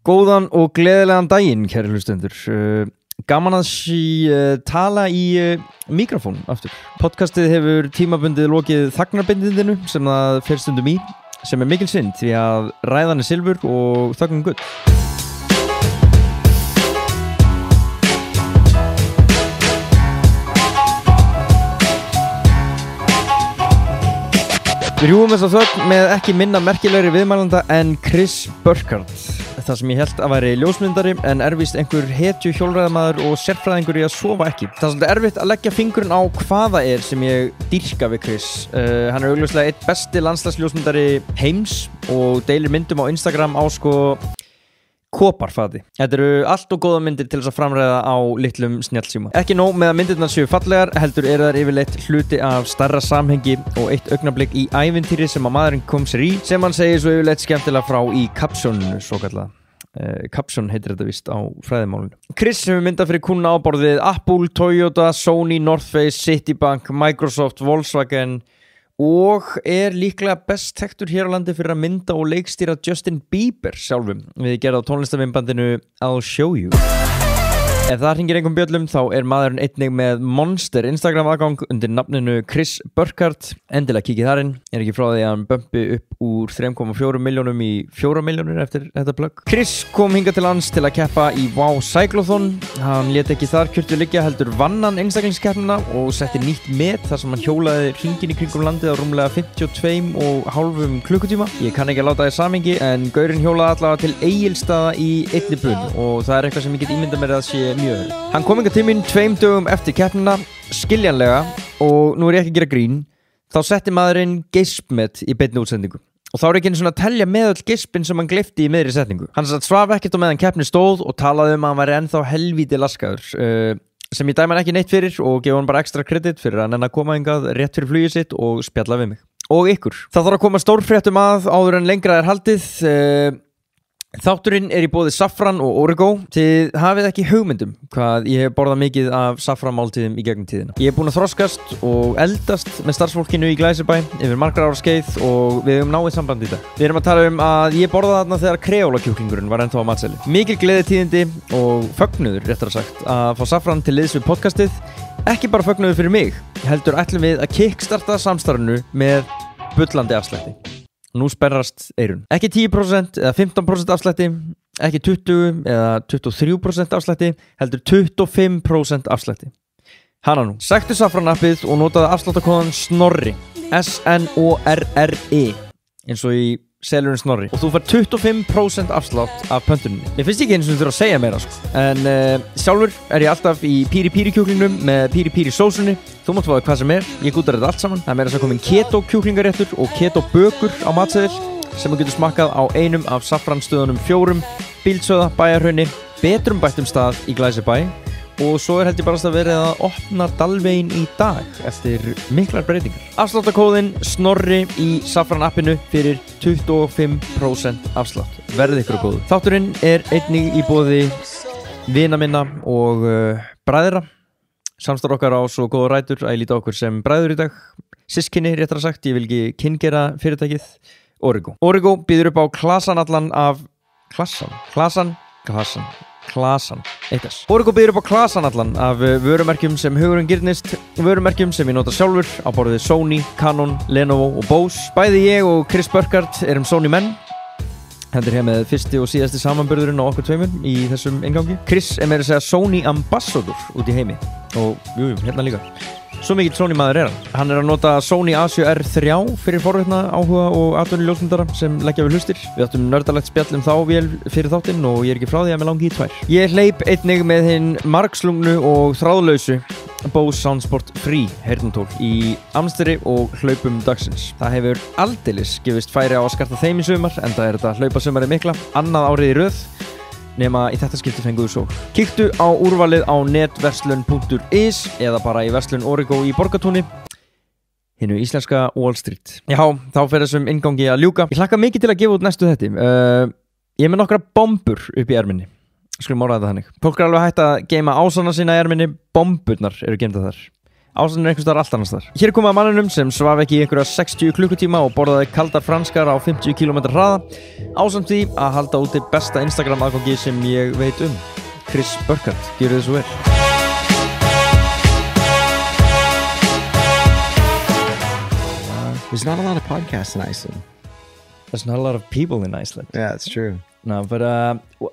Góðan og gleðilegan daginn, kæri hlustendur. Gaman að tala í mikrofón aftur. Podcastið hefur tímabundið lokið þagnarbindindinu sem það fer stundum í, sem mikil synd því að ræðan silfur og þögnin gull. Við rjúum þess að þögn með ekki minna merkilegri viðmælanda en Burkard. Það sem ég held að væri ljósmyndari en erfist einhver hetju hjólreiðamaður og sérfræðingur í að sofa ekki. Það er svolítið erfitt að leggja fingurinn á hvað það er sem ég dýrka við Hann er augljóslega einn besti landslagsljósmyndari heims og deilir myndum á Instagram á koparfati. Þetta eru allt og góða myndir til þess að framræða á litlum snjallsíma. Ekki nóg með að myndirnar séu fallegar, heldur þær yfirleitt hluti af stærra samhengi og eitt augnablik í ævintýri sem að maðurinn kom sér í, sem hann segir svo yfirleitt skemmtilega frá í kapsjóninu, svo kallað. Caption heitir þetta vist á fræðimálinu. Hefur myndað fyrir kúnna á borð við Apple, Toyota, Sony, North Face, Citibank, Microsoft, Volkswagen og líklega best þekktur hér á landi fyrir að mynda og leikstýra Justin Bieber sjálfum við gerð á tónlistarmyndbandinu I'll Show You. Ef það hringir einhverjum bjöllum þá maðurinn einnig með monster Instagram aðgang undir nafninu Burkard. Endilega kíkið þar inn. Ekki frá því að hann bumpi upp úr 3,4 milljónum í 4 milljónir eftir þetta plugg. Kom hingað til hans til að keppa í Wow Cyclothon. Hann lét ekki þar kjörtu liggja, heldur vann hann einstaklingskeppnina og setti nýtt met þar sem hann hjólaði hringinn í kringum landið á rúmlega 52,5 klukkutíma. Ég kann ekki að láta það í samhengi en gaurinn hjólaði allavega til Egilsstaða í einni bunn og það eitthvað sem ég get ímyndað mér að sé mjög vel. Hann kom hingað til mín 2 dögum eftir keppnina, skiljanlega, og nú ég ekki að gera grín, þá setti maðurinn geispmet í beinni útsendingu. Og þá ekki einu svona að telja með öll geispin sem hann gleypti í miðri setningu. Hann svaf ekkert á meðan keppni stóð og talaði að hann væri ennþá helvíti laskaður, sem ég dæmi hann ekki neitt fyrir og gefa hann bara ekstra kredit fyrir að nenn að koma hingað rétt fyrir flugið sitt og spjalla við mig. Og ykkur. Það þarf að koma stórfréttum að áður en lengra haldið. Þátturinn í boði SAFFRAN og Orego. Þið hafið ekki hugmyndum hvað ég hef borðað mikið af SAFFRAN-máltíðum í gegnum tíðina. Ég hef búin að þroskast og eldast með starfsfólkinu í Glæsibæ yfir margar ára skeið og við höfum náið samband í dag. Við erum að tala að ég borðaði þarna þegar kreólakjúklingurinn var ennþá á matseli. Mikil gleðitíðindi og fögnuður, réttara sagt, að fá SAFFRAN til liðs við podcastið. Ekki bara fögnuður fyrir mig, heldur ætlum við að kickstarta samstarfinu með bullandi afslætti. Nú sperrast eyrun. Ekki 10% eða 15% afslætti, ekki 20 eða 23% afslætti, heldur 25% afslætti. Hana nú. Sæktu SAFFRAN appið og notaðu afsláttakóðan Snorri, SNORRI, eins og í selurinn Snorri. Og þú fær 25% afslátt af pöntuninni. Ég finnst ekki eins og þú þurfa að segja meira, En sjálfur ég alltaf í píri kjúklingnum með píri sósunni. Þú mátt fáið hvað sem ég gútar þetta allt saman. Það meira að komin keto kjúklingaréttur og keto bökur á matseðil sem þú getur smakkað á einum af SAFFRAN stöðunum 4, Bíldsöða, Bæjarhrauni, betrum bættum stað í Glæsibæ. Og svo held ég barast að verið að opna Dalvegin í dag eftir miklar breytingar. Afsláttakóðin Snorri í SAFFRAN appinu fyrir 25% afslátt. Verðið ykkur góðu. Þátturinn einnig í boði vina minna og bræðra. Samstarf okkar á svo góða rætur að ég líti á okkur sem bræður í dag. Systkini, réttara sagt, ég vil ekki kyngera fyrirtækið. Orego. Orego býður upp á klasan allan af klasan. Orego býður upp á klasan allan af vörumerkjum sem hugurinn girnist, vörumerkjum sem ég nota sjálfur á borðið Sony, Canon, Lenovo og Bose. Bæði ég og Burkard erum Sony menn. Hendur hér með fyrsti og síðasti samanburðurinn á okkur tveimur í þessum inngangi. Meira að segja Sony Ambassador út í heimi og hérna líka. Svo mikill Sony maður hann. Hann að nota Sony A7R3 fyrir forvitna áhuga og atvinnuljósmyndara sem leggja við hlustir. Við áttum nördalegt spjall þá vél fyrir þáttinn og ég ekki frá því að mig langi í 2. Ég hleyp einnig með hinn margslungnu og þráðlausu Bose Soundsport Free heyrnartól í amsteri og hlaupum dagsins. Það hefur aldeilis gefist færi á að skarta þeim í sumar, enda þetta hlaupasumari mikla, annað árið í röð, nema í þetta skipti fenguðu svo. Kíktu á úrvalið á netverslun.is eða bara í verslun Orego í Borgartúni, hinnu íslenska Wall Street. Já, þá fer þessum inngangi að ljúka. Ég hlakka mikið til að gefa út næstu þetta. Ég með nokkra bombur upp í erminni. Skulum orða þetta þannig. Fólk alveg hægt að geyma ásana sína í erminni, bomburnar eru geymdar þar. Ástæðan einhvers staðar allt annars þar. Hér komum að manninum sem svaf ekki í einhverja 60 klukkutíma og borðaði kaldar franskar á 50 km hraða, ásamt því að halda úti besta Instagram aðgangi sem ég veit Chris Burkard, gjörðu þið svo vel. There's not a lot of podcasts in Iceland. There's not a lot of people in Iceland. Yeah, it's true. No, but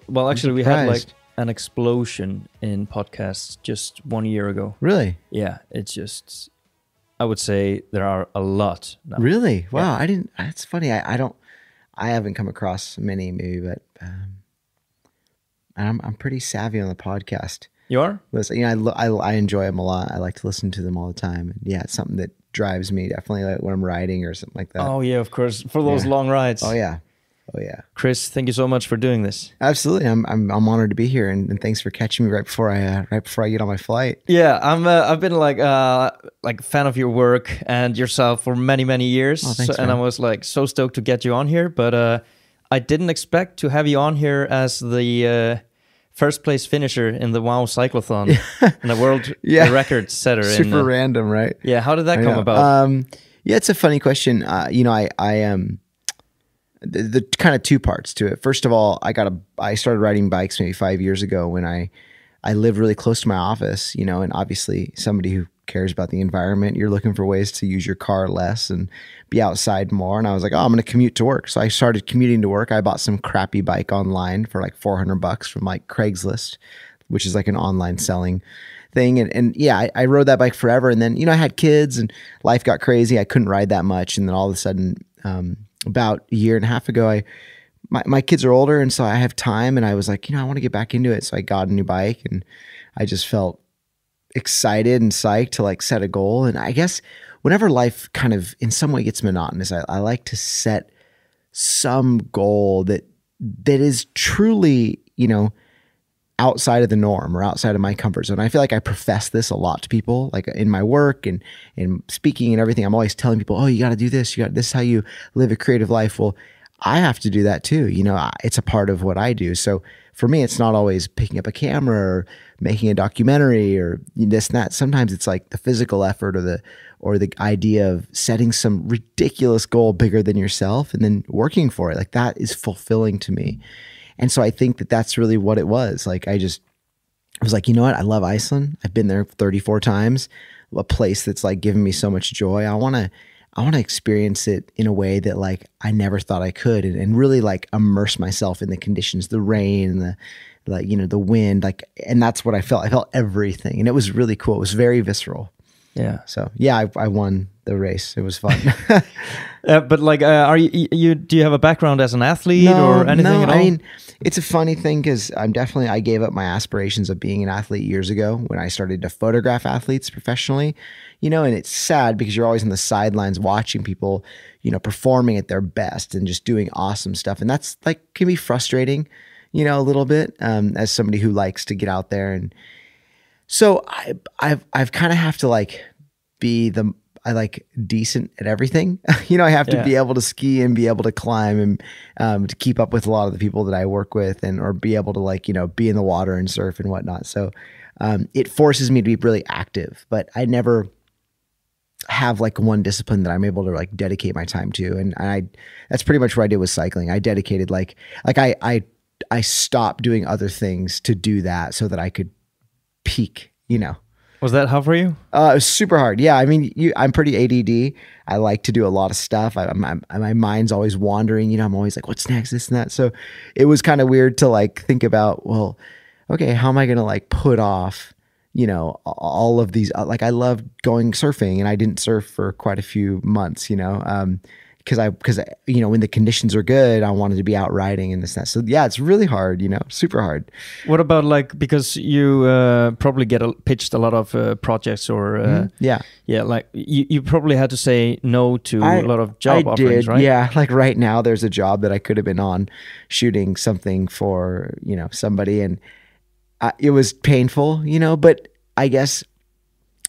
well, actually, we had like an explosion in podcasts just 1 year ago. Really? Yeah, it's just, I would say there are a lot now. Really? Wow, Yeah. I didn't. That's funny. I haven't come across many, maybe, but I'm pretty savvy on the podcast. You are? Listen, I enjoy them a lot. I like to listen to them all the time. And yeah, it's something that drives me definitely, like when I'm riding or something like that. Oh yeah, of course, for those long rides. Oh yeah. Oh yeah. Chris, thank you so much for doing this. Absolutely. I'm honored to be here, and thanks for catching me right before I get on my flight. Yeah, I've been like a fan of your work and yourself for many years. Oh, thanks, and I man. was like so stoked to get you on here, but I didn't expect to have you on here as the first place finisher in the WOW cyclothon and the world record setter. Super random, right? Yeah, how did that come about? Yeah, it's a funny question. The kind of two parts to it. First of all, I started riding bikes maybe 5 years ago when I lived really close to my office, and obviously somebody who cares about the environment, you're looking for ways to use your car less and be outside more. And I was like, oh, I'm going to commute to work. So I started commuting to work. I bought some crappy bike online for like $400 from like Craigslist, which is like an online selling thing. And yeah, I rode that bike forever. And then, I had kids and life got crazy. I couldn't ride that much. And then all of a sudden, about a year and a half ago, my kids are older, and so I have time, and I was like, I want to get back into it. So I got a new bike, and I just felt excited and psyched to like set a goal. And I guess whenever life kind of in some way gets monotonous, I like to set some goal that is truly, outside of the norm or outside of my comfort zone. I feel like I profess this a lot to people, like in my work and in speaking and everything. I'm always telling people, oh, you got to do this. This is how you live a creative life. Well, I have to do that too. It's a part of what I do. So for me, it's not always picking up a camera or making a documentary or this and that. Sometimes it's like the physical effort or the idea of setting some ridiculous goal bigger than yourself and then working for it. Like that is fulfilling to me. And so I think that that's really what it was. Like I was like, you know what? I love Iceland. I've been there 34 times, a place that's like giving me so much joy. I want to experience it in a way that like I never thought I could and really like immerse myself in the conditions, the rain and the wind, like, and that's what I felt. I felt everything, and it was really cool. It was very visceral. Yeah. So yeah, I won the race. It was fun. But like, do you have a background as an athlete or anything at all? I mean, it's a funny thing because I gave up my aspirations of being an athlete years ago when I started to photograph athletes professionally, and it's sad because you're always on the sidelines watching people, performing at their best and just doing awesome stuff. And that's like, can be frustrating, a little bit, as somebody who likes to get out there. And so I've kind of have to like be decent at everything. I have to be able to ski and be able to climb and to keep up with a lot of the people that I work with or be able to like, be in the water and surf and whatnot. So it forces me to be really active, but I never have like one discipline that I'm able to like dedicate my time to. And that's pretty much what I did with cycling. I dedicated I stopped doing other things to do that so that I could peak, Was that hard for you? It was super hard. Yeah. I mean, I'm pretty ADD. I like to do a lot of stuff. My mind's always wandering, I'm always like, what's next, this and that. So it was kind of weird to like think about, well, okay, how am I going to like put off, all of these, like I love going surfing and I didn't surf for quite a few months, because when the conditions are good, I wanted to be out riding and this and that. So yeah, it's really hard, super hard. What about like, because you probably get pitched a lot of projects or like you probably had to say no to a lot of job offerings, right? Yeah, like right now there's a job that I could have been on shooting something for somebody, and it was painful, but I guess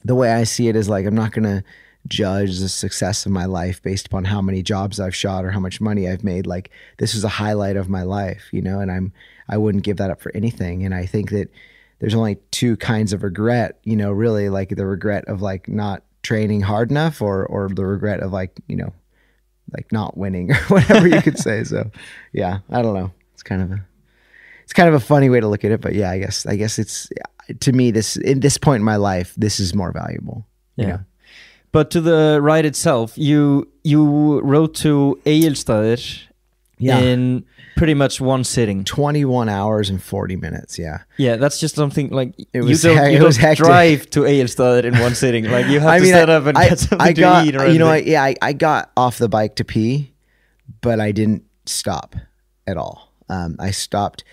the way I see it is like I'm not gonna judge the success of my life based upon how many jobs I've shot or how much money I've made. Like this is a highlight of my life, and I wouldn't give that up for anything. And I think that there's only two kinds of regret, you know, really, like the regret of like not training hard enough, or the regret of like, you know, like not winning or whatever you could say. So yeah, I don't know. It's kind of a funny way to look at it, but yeah, I guess it's, to me, in this point in my life, this is more valuable. You know? But to the ride itself, you rode to Egilsstaðir in pretty much one sitting. 21 hours and 40 minutes, yeah. Yeah, that's just something like, you don't drive to Egilsstaðir in one sitting. Like you have to set up and get something to eat. Or you know, I got off the bike to pee, but I didn't stop at all. I stopped.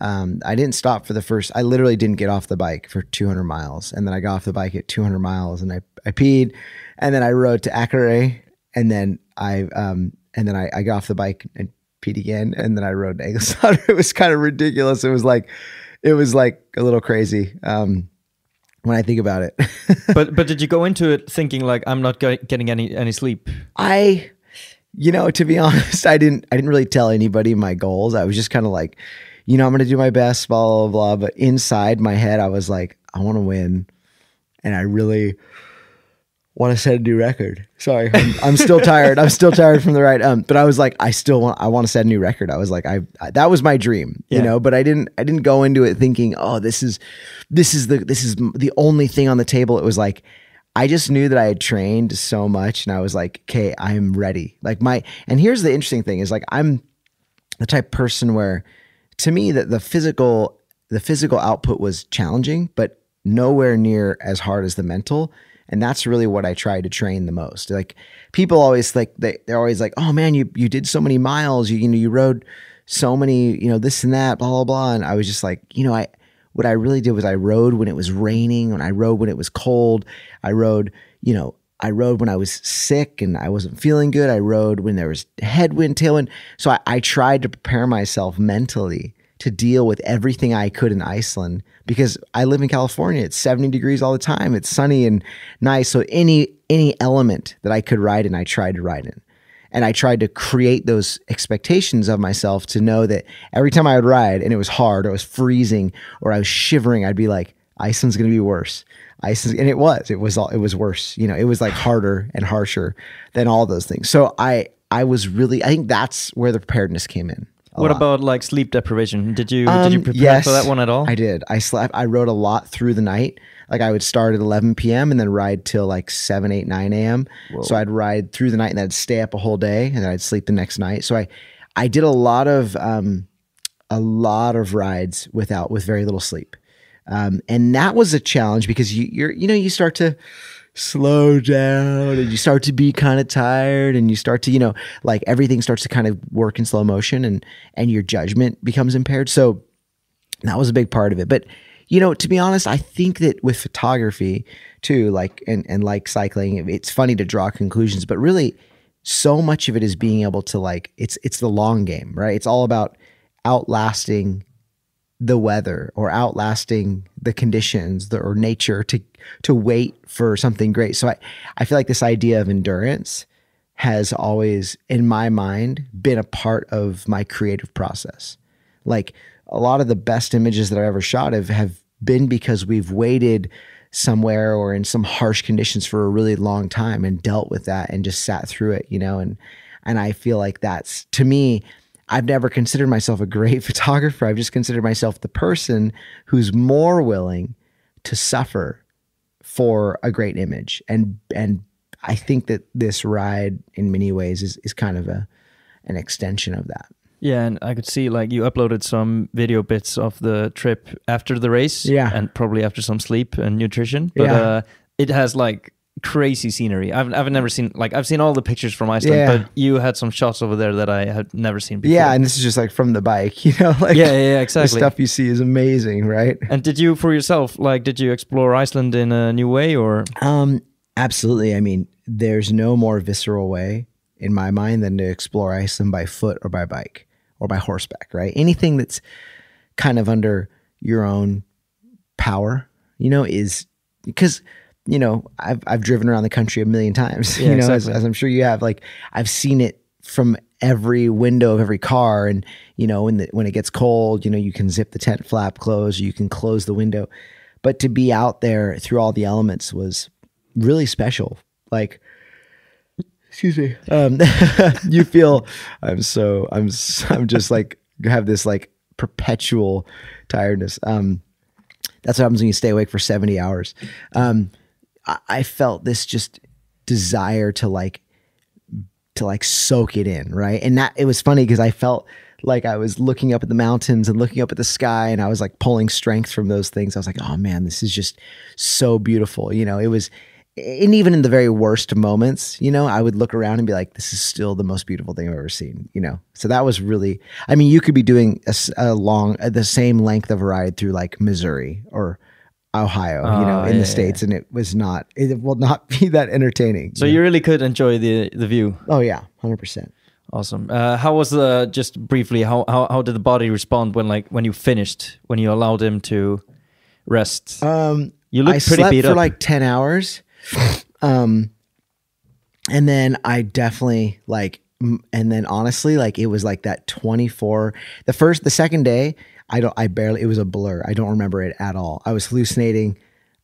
I didn't stop for I literally didn't get off the bike for 200 miles. And then I got off the bike at 200 miles and I peed, and then I rode to Akureyri, and then I got off the bike and peed again. And then I rode to Egilsstaðir. It was kind of ridiculous. It was like a little crazy. When I think about it. but did you go into it thinking like, I'm not getting any sleep? You know, to be honest, I didn't really tell anybody my goals. I was just kind of like, you know, I'm going to do my best, blah, blah, blah. But inside my head, I was like, I want to win. And I really want to set a new record. Sorry, I'm still tired. I'm still tired from the ride. But I was like, I want to set a new record. I was like, that was my dream, you know, but I didn't go into it thinking, oh, this is the only thing on the table. It was like, I just knew that I had trained so much, and I was like, okay, I'm ready. Like and here's the interesting thing is like, I'm the type of person where, to me, that the physical output was challenging, but nowhere near as hard as the mental. And that's really what I try to train the most. Like people always like, they're always like, oh man, you did so many miles, you rode so many, you know, this and that, blah, blah, blah. And I was just like, you know, what I really did was I rode when it was raining, and I rode when it was cold. I rode when I was sick and I wasn't feeling good. I rode when there was headwind, tailwind. So I tried to prepare myself mentally to deal with everything I could in Iceland, because I live in California. It's 70 degrees all the time. It's sunny and nice. So any element that I could ride in, I tried to ride in. And I tried to create those expectations of myself to know that every time I would ride and it was hard, or it was freezing, or I was shivering, I'd be like, Iceland's going to be worse. And it was worse. You know, it was like harder and harsher than all those things. So I think that's where the preparedness came in. What about like sleep deprivation? Did you prepare for that one at all? I did. I rode a lot through the night. Like I would start at 11 p.m. and then ride till like 7, 8, 9 a.m. Whoa. So I'd ride through the night and then I'd stay up a whole day, and then I'd sleep the next night. So I did a lot of rides with very little sleep. And that was a challenge, because you start to slow down and you start to be kind of tired, and you start to, you know, like everything starts to kind of work in slow motion, and your judgment becomes impaired. So that was a big part of it. But, you know, to be honest, I think that with photography too, like, and like cycling, it's funny to draw conclusions, but really so much of it is being able to like, it's the long game, right? It's all about outlasting the weather, or outlasting the conditions or nature to wait for something great. So I feel like this idea of endurance has always, in my mind, been a part of my creative process. Like a lot of the best images that I've ever shot have been because we've waited somewhere or in some harsh conditions for a really long time and dealt with that and just sat through it, you know? And I feel like that's, to me, I've never considered myself a great photographer. I've just considered myself the person who's more willing to suffer for a great image. And I think that this ride in many ways is kind of an extension of that. Yeah, and I could see like you uploaded some video bits of the trip after the race, and probably after some sleep and nutrition. But it has like crazy scenery. I've never seen, like, I've seen all the pictures from Iceland, but you had some shots over there that I had never seen before. Yeah, and this is just like from the bike, you know, like exactly. The stuff you see is amazing, right? And did you, for yourself, like, did you explore Iceland in a new way, or? Absolutely. I mean, there's no more visceral way in my mind than to explore Iceland by foot or by bike or by horseback, right? Anything that's kind of under your own power, you know, is because, you know, I've driven around the country a million times, you know, exactly. as I'm sure you have. Like, I've seen it from every window of every car. And, you know, when it gets cold, you know, you can zip the tent flap closed, or you can close the window. But to be out there through all the elements was really special. Like, excuse me, you feel, I'm just like, have this like perpetual tiredness. That's what happens when you stay awake for 70 hours. I felt this just desire to like soak it in, right? And that it was funny because I felt like I was looking up at the mountains and looking up at the sky, and I was like pulling strength from those things. I was like, oh man, this is just so beautiful. You know, it was, and even in the very worst moments, you know, I would look around and be like, this is still the most beautiful thing I've ever seen, you know? So that was really, I mean, you could be doing the same length of a ride through like Missouri or Ohio, you know, in the States, and it will not be that entertaining. So you really could enjoy the view. Oh yeah, 100%. Awesome. How was just briefly, how did the body respond when you finished, when you allowed him to rest? You looked pretty beat up. I slept for like 10 hours. And then I definitely and then honestly, like it was like that 24, the second day, it was a blur. I don't remember it at all. I was hallucinating.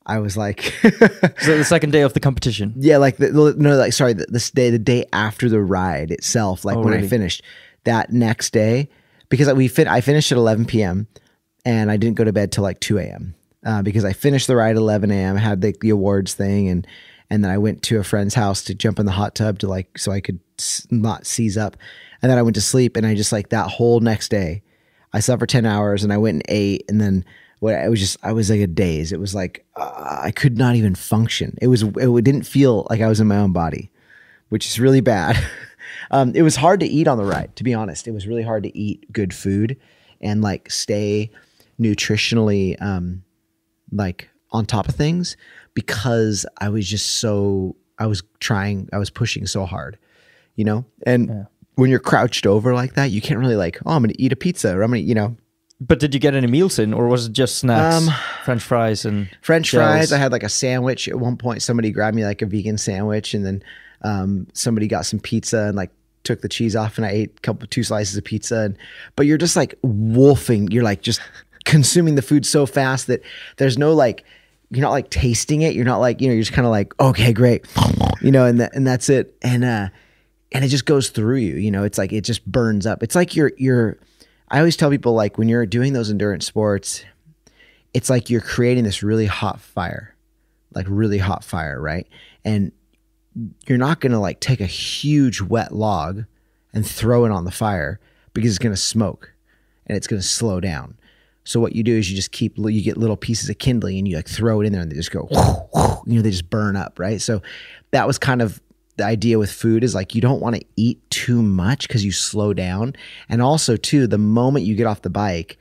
I was like, so the second day of the competition. Yeah. Like the day after the ride itself, like when I finished that next day, because I finished at 11 PM and I didn't go to bed till like 2 AM. Because I finished the ride at 11 AM, had the awards thing, and then I went to a friend's house to jump in the hot tub so I could not seize up. And then I went to sleep, and I just like that whole next day, I slept for 10 hours and I went and ate, and then I was like a daze. It was like I could not even function. It didn't feel like I was in my own body, which is really bad. It was hard to eat on the ride, to be honest. It was really hard to eat good food and like stay nutritionally like on top of things, because I was just I was pushing so hard, you know? And when you're crouched over like that, you can't really like, oh, I'm going to eat a pizza, or I'm going to, you know. But did you get any meals in, or was it just snacks? French fries and French fries. I had like a sandwich. At one point, somebody grabbed me like a vegan sandwich, and then somebody got some pizza and like took the cheese off, and I ate 2 slices of pizza. But you're just like wolfing. You're like just consuming the food so fast that there's no like, you're not like tasting it. You're not like, you know, you're just kind of like, okay, great, you know, and that's it. And it just goes through you, you know. It's like, it just burns up. It's like I always tell people, like, when you're doing those endurance sports, it's like you're creating this really hot fire, right? And you're not going to like take a huge wet log and throw it on the fire, because it's going to smoke and it's going to slow down. So what you do is you get little pieces of kindling and you like throw it in there, and they just go, you know, they just burn up, right? So that was kind of the idea with food, is like, you don't want to eat too much because you slow down. And also too, the moment you get off the bike,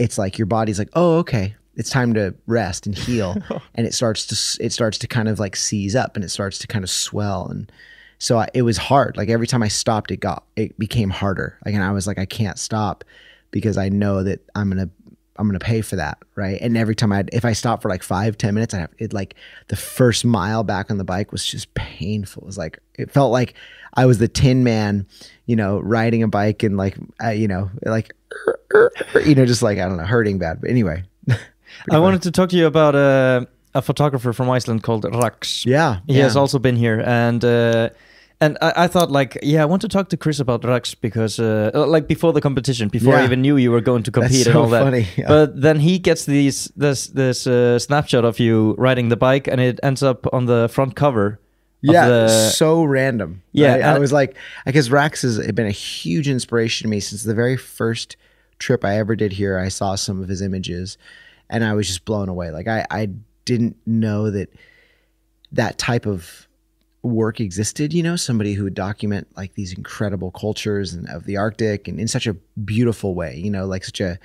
it's like your body's like, oh, okay, it's time to rest and heal. And it starts to kind of like seize up, and it starts to kind of swell. And so it was hard. Like every time I stopped, it became harder. Like, and I was like, I can't stop, because I know that I'm going to pay for that, right? And every time if I stopped for like 5-10 minutes, like the first mile back on the bike was just painful. It was like, it felt like I was the Tin Man, you know, riding a bike and like, you know, like, you know, just like, I don't know, hurting bad. But anyway. I wanted to talk to you about a photographer from Iceland called Rax. Yeah. He has also been here. And I thought, like, I want to talk to Chris about Rax, because like before the competition, before I even knew you were going to compete. That's so and all that. Funny. Yeah. But then he gets this snapshot of you riding the bike, and it ends up on the front cover. So random. Yeah, right? I was like, I guess Rax has been a huge inspiration to me since the very first trip I ever did here. I saw some of his images, and I was just blown away. Like I didn't know that type of work existed, you know, somebody who would document like these incredible cultures and of the Arctic, and in such a beautiful way, you know, like such an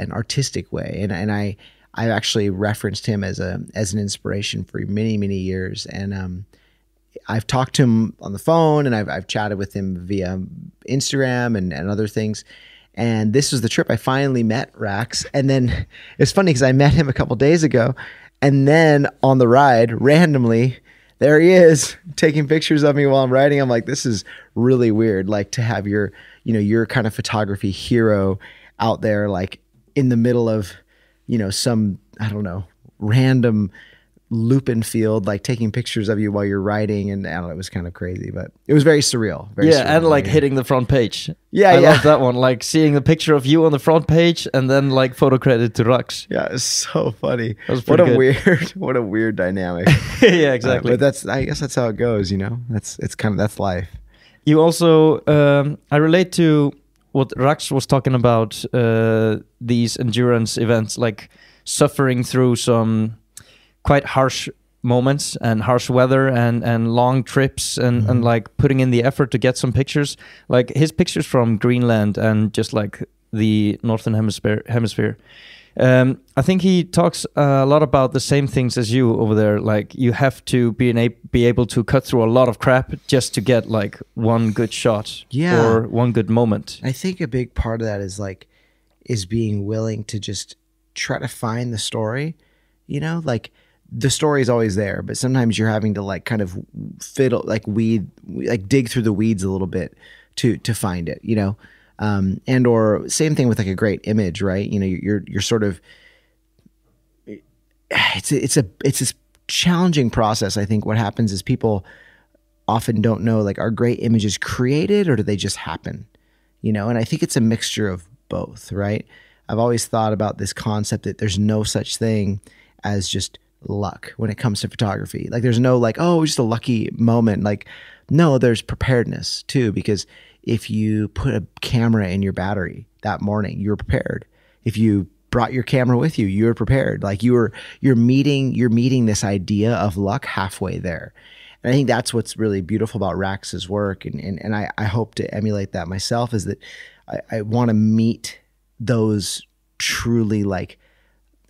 artistic way. And I actually referenced him as an inspiration for many, many years. And I've talked to him on the phone, and I've chatted with him via Instagram and other things. And this was the trip I finally met Rax. And then it's funny because I met him a couple days ago, and then on the ride randomly, there he is taking pictures of me while I'm writing. I'm like, this is really weird. Like to have your, your kind of photography hero out there, like in the middle of, some, I don't know, random lupin field, like taking pictures of you while you're writing. And I don't know, it was kind of crazy, but it was very surreal. Very surreal, and like hitting the front page. I love that one. Like seeing the picture of you on the front page and then like photo credit to Rux. Yeah, it's so funny. What a weird dynamic. Yeah, exactly. But I guess that's how it goes, that's life. You also, I relate to what Rux was talking about, these endurance events, like suffering through some quite harsh moments and harsh weather and long trips and like putting in the effort to get some pictures. Like his pictures from Greenland and just like the Northern Hemisphere. I think he talks a lot about the same things as you over there. Like you have to be able to cut through a lot of crap just to get like one good shot or one good moment. I think a big part of that is being willing to just try to find the story, like the story is always there, but sometimes you're having to like kind of dig through the weeds a little bit to find it, and or same thing with like a great image, right? You're sort of, it's a challenging process. I think what happens is people often don't know, like, are great images created or do they just happen? And I think it's a mixture of both, right? I've always thought about this concept that there's no such thing as just luck when it comes to photography. Like there's no like, oh, just a lucky moment. Like, no, there's preparedness too, because if you put a camera in your battery that morning, you're prepared. If you brought your camera with you, you're prepared. Like you're meeting this idea of luck halfway there. And I think that's what's really beautiful about Rax's work. And I hope to emulate that myself, is that I want to meet those truly like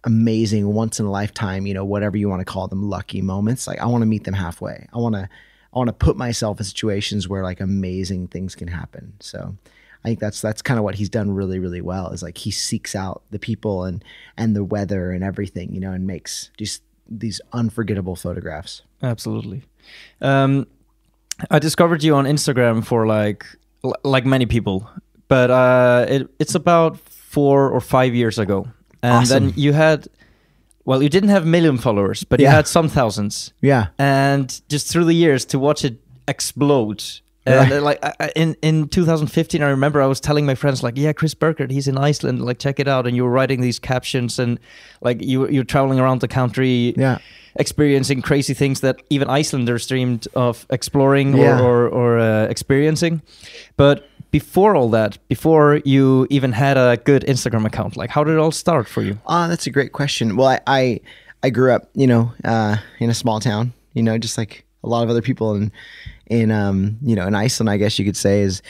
amazing, once in a lifetime, whatever you want to call them, lucky moments. Like I want to meet them halfway. I want to put myself in situations where like amazing things can happen. So I think that's kind of what he's done really, really well, is like he seeks out the people and the weather and everything, and makes just these unforgettable photographs. Absolutely. I discovered you on Instagram for like many people, but it's about 4 or 5 years ago. And Awesome. Then you had, you didn't have million followers, but you had some thousands. Yeah. And just through the years to watch it explode. And like in 2015, I remember I was telling my friends like, yeah, Chris Burkard, he's in Iceland, like check it out. And you were writing these captions and like you're traveling around the country, experiencing crazy things that even Icelanders dreamed of exploring or experiencing. But before all that, before you even had a good Instagram account, like how did it all start for you? That's a great question. Well, I grew up, in a small town, just like a lot of other people in Iceland, I guess you could say. Is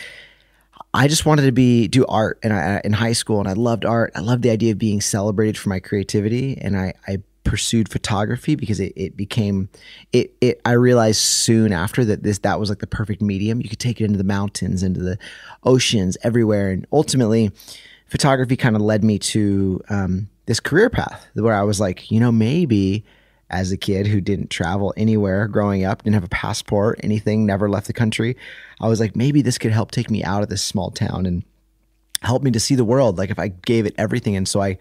I just wanted to do art in high school, and I loved art. I loved the idea of being celebrated for my creativity, and I pursued photography because I realized soon after that was like the perfect medium. You could take it into the mountains, into the oceans, everywhere. And ultimately photography kind of led me to this career path where I was like, maybe as a kid who didn't travel anywhere growing up, didn't have a passport, anything, never left the country, I was like, maybe this could help take me out of this small town and help me to see the world, like if I gave it everything. And so I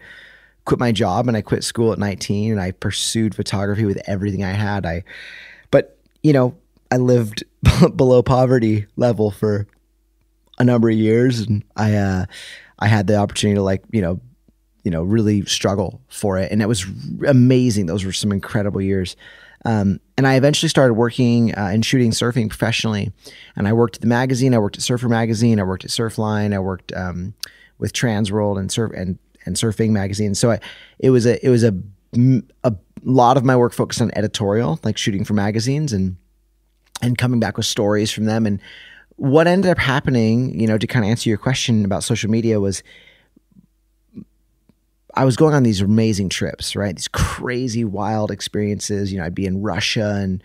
quit my job and I quit school at 19 and I pursued photography with everything I had. But I lived below poverty level for a number of years, and I had the opportunity to really struggle for it. And it was amazing. Those were some incredible years. And I eventually started working and shooting surfing professionally. And I worked at the magazine. I worked at Surfer Magazine. I worked at Surfline. I worked with Transworld and surfing magazine. So it was a lot of my work focused on editorial, like shooting for magazines and coming back with stories from them. And what ended up happening, to kind of answer your question about social media, was I was going on these amazing trips, right? These crazy, wild experiences. I'd be in Russia and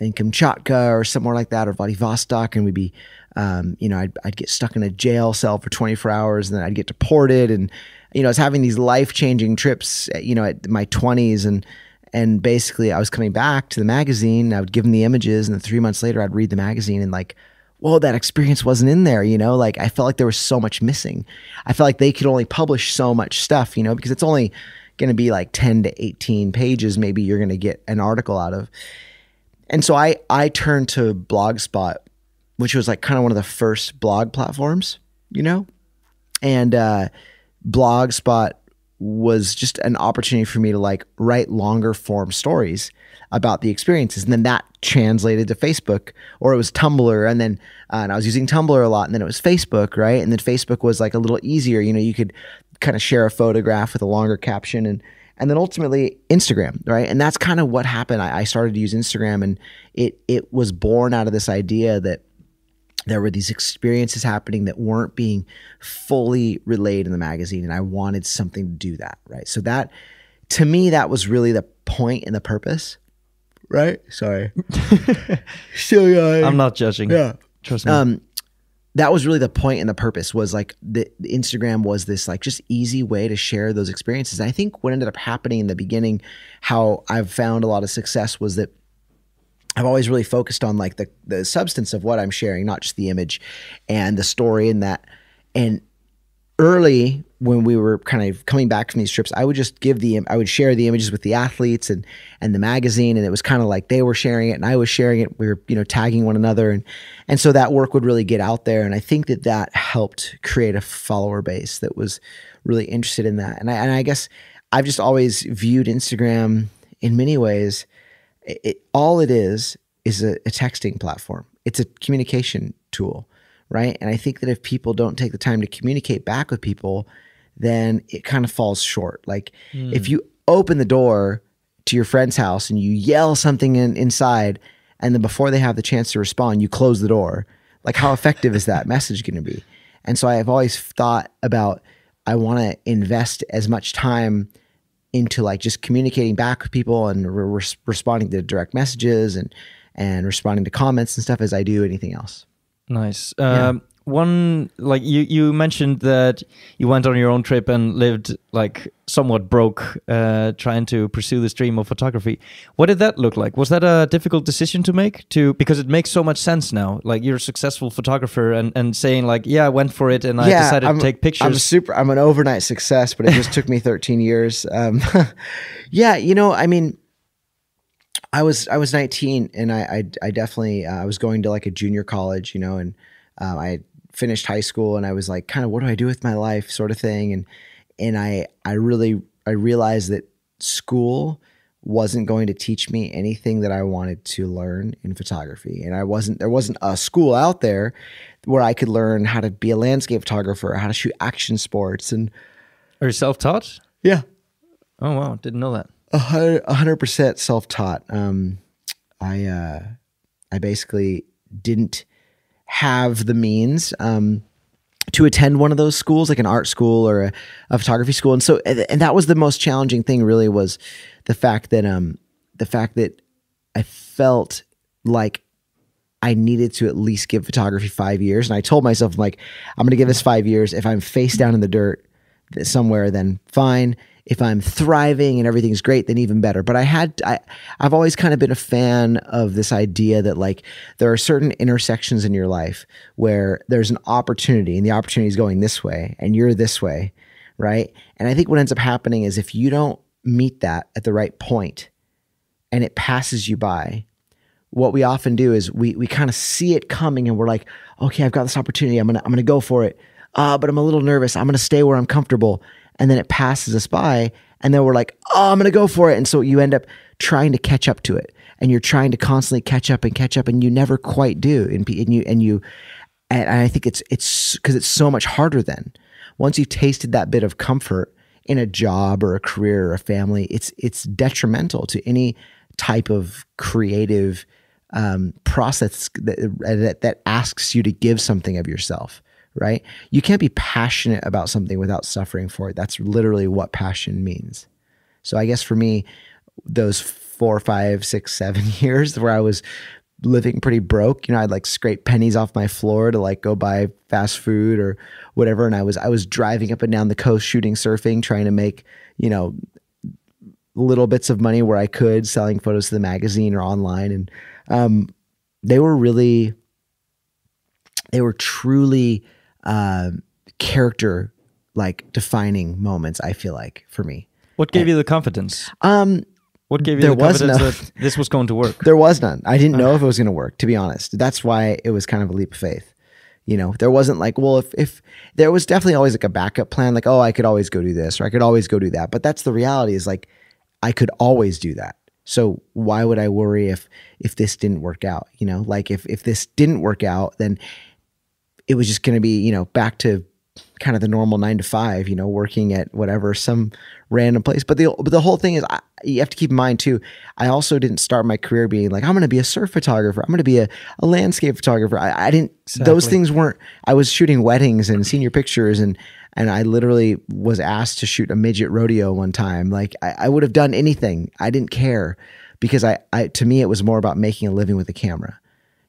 in Kamchatka or somewhere like that, or Vladivostok, and we'd be, I'd get stuck in a jail cell for 24 hours, and then I'd get deported. And, I was having these life-changing trips, at my 20s, And basically I was coming back to the magazine, I would give them the images, and then 3 months later I'd read the magazine and like, whoa, that experience wasn't in there, you know? Like I felt like there was so much missing. I felt like they could only publish so much stuff, you know, because it's only going to be like 10 to 18 pages maybe you're going to get an article out of. And so I turned to Blogspot, which was like kind of one of the first blog platforms, you know? And Blogspot was just an opportunity for me to like write longer form stories about the experiences. And then that translated to Facebook, or it was Tumblr. And then and I was using Tumblr a lot, and then it was Facebook, right? And then Facebook was like a little easier. You know, you could kind of share a photograph with a longer caption, and then ultimately Instagram, right? And that's kind of what happened. I started to use Instagram, and it was born out of this idea that there were these experiences happening that weren't being fully relayed in the magazine, and I wanted something to do that, right? So that, to me, that was really the point and the purpose, right? Sorry. I'm not judging. Yeah. Trust me. That was really the point and the purpose, was like the Instagram was this like just easy way to share those experiences. And I think what ended up happening in the beginning, how I've found a lot of success, was that I've always really focused on like the substance of what I'm sharing, not just the image and the story and that. And early, when we were kind of coming back from these trips, I would just I would share the images with the athletes and the magazine. And it was kind of like they were sharing it and I was sharing it. We were, you know, tagging one another. And so that work would really get out there. And I think that helped create a follower base that was really interested in that. And I guess I've just always viewed Instagram in many ways, all it is a texting platform. It's a communication tool, right? And I think that if people don't take the time to communicate back with people, then it kind of falls short. Like if you open the door to your friend's house and you yell something inside, and then before they have the chance to respond, you close the door, like how effective is that message going to be? And so I have always thought about, I want to invest as much time into like just communicating back with people and responding to direct messages and responding to comments and stuff as I do anything else. Nice. Yeah. One, like you mentioned that you went on your own trip and lived like somewhat broke, trying to pursue this dream of photography. What did that look like? Was that a difficult decision to make? Because it makes so much sense now. Like you're a successful photographer and saying like, yeah, I went for it and I decided to take pictures. I'm an overnight success, but it just took me 13 years. Yeah, you know, I mean, I was 19 and I definitely, I was going to like a junior college, you know, and I finished high school and I was like, kind of, what do I do with my life, sort of thing. And I realized that school wasn't going to teach me anything that I wanted to learn in photography. And there wasn't a school out there where I could learn how to be a landscape photographer, how to shoot action sports. And are you self-taught? Yeah. Oh, wow. Didn't know that. 100% self-taught. I basically didn't have the means to attend one of those schools, like an art school or a photography school. And so, and that was the most challenging thing really, was the fact that I felt like I needed to at least give photography 5 years. And I told myself, I'm like, I'm going to give this 5 years. If I'm face down in the dirt somewhere, then fine. If I'm thriving and everything's great, then even better. But I've always kind of been a fan of this idea that like there are certain intersections in your life where there's an opportunity and the opportunity is going this way and you're this way, right? And I think what ends up happening is if you don't meet that at the right point and it passes you by, what we often do is we kind of see it coming and we're like, okay, I've got this opportunity. I'm gonna go for it. But I'm a little nervous. I'm gonna stay where I'm comfortable. And then it passes us by and then we're like, oh, I'm going to go for it. And so you end up trying to catch up to it and you're trying to constantly catch up and you never quite do. And I think it's because it's so much harder then. Once you've tasted that bit of comfort in a job or a career or a family, it's detrimental to any type of creative process that asks you to give something of yourself. Right? You can't be passionate about something without suffering for it. That's literally what passion means. So I guess for me, those 4, 5, 6, 7 years where I was living pretty broke, you know, I'd like scrape pennies off my floor to like go buy fast food or whatever. And I was driving up and down the coast, shooting surfing, trying to make, you know, little bits of money where I could, selling photos to the magazine or online. And they were truly character like defining moments, I feel like, for me. What gave you the confidence? What gave you there the was confidence that this was going to work? There was none. I didn't know if it was going to work, to be honest. That's why it was kind of a leap of faith. You know, there wasn't like, well, if there was definitely always like a backup plan, like, oh, I could always go do this, or I could always go do that. But that's the reality, is like, I could always do that. So why would I worry if this didn't work out? You know, like if this didn't work out, then it was just going to be, you know, back to kind of the normal 9 to 5, you know, working at whatever, some random place. But the whole thing is, you have to keep in mind too, I also didn't start my career being like, I'm going to be a surf photographer. I'm going to be a landscape photographer. I didn't, those things weren't, I was shooting weddings and senior pictures, and I literally was asked to shoot a midget rodeo one time. Like I would have done anything. I didn't care, because to me, it was more about making a living with the camera,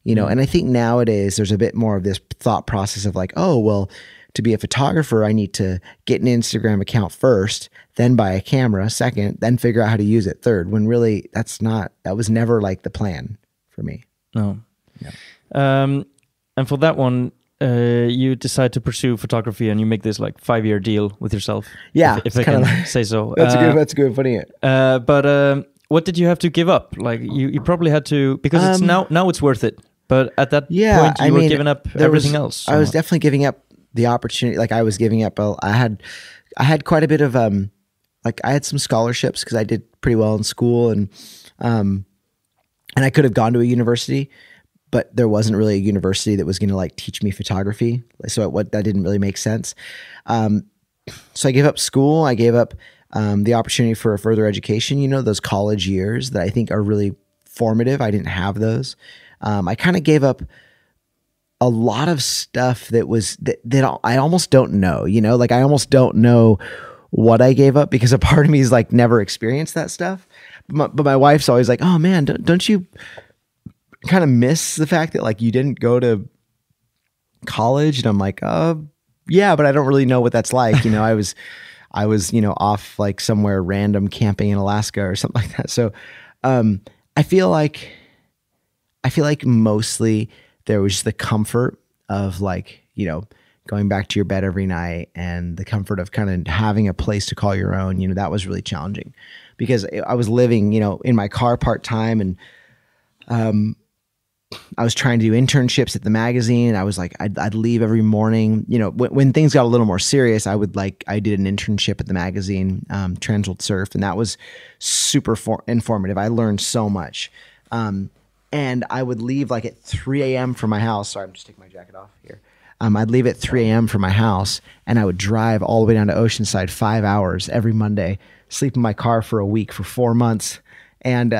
you know? And I think nowadays there's a bit more of this thought process of like, oh, well, to be a photographer, I need to get an Instagram account first, then buy a camera second, then figure out how to use it third, when really that was never like the plan for me. No. Yeah. And for that one, you decide to pursue photography, and you make this like 5-year deal with yourself. Yeah. If I can say so. That's a good putting it. But what did you have to give up? Like you probably had to, because it's now it's worth it. But at that point, you were giving up everything else. I was definitely giving up the opportunity. Like I was giving up, I had quite a bit of, like I had some scholarships because I did pretty well in school, and I could have gone to a university, but there wasn't really a university that was going to like teach me photography. So that didn't really make sense. So I gave up school. I gave up, the opportunity for a further education, you know, those college years that I think are really formative. I didn't have those. I kind of gave up a lot of stuff that I almost don't know, you know, like I almost don't know what I gave up, because a part of me is like never experienced that stuff. But my wife's always like, oh man, don't you kind of miss the fact that like you didn't go to college? And I'm like, yeah, but I don't really know what that's like. You know, I was, you know, off like somewhere random camping in Alaska or something like that. So, I feel like mostly there was the comfort of like, you know, going back to your bed every night, and the comfort of kind of having a place to call your own. You know, that was really challenging, because I was living, you know, in my car part-time, and I was trying to do internships at the magazine. I was like, I'd leave every morning, you know, when things got a little more serious, I did an internship at the magazine, Transworld Surf, and that was super informative. I learned so much. And I would leave like at 3 a.m. from my house. Sorry, I'm just taking my jacket off here. I'd leave at 3 a.m. from my house, and I would drive all the way down to Oceanside 5 hours every Monday, sleep in my car for a week for 4 months. And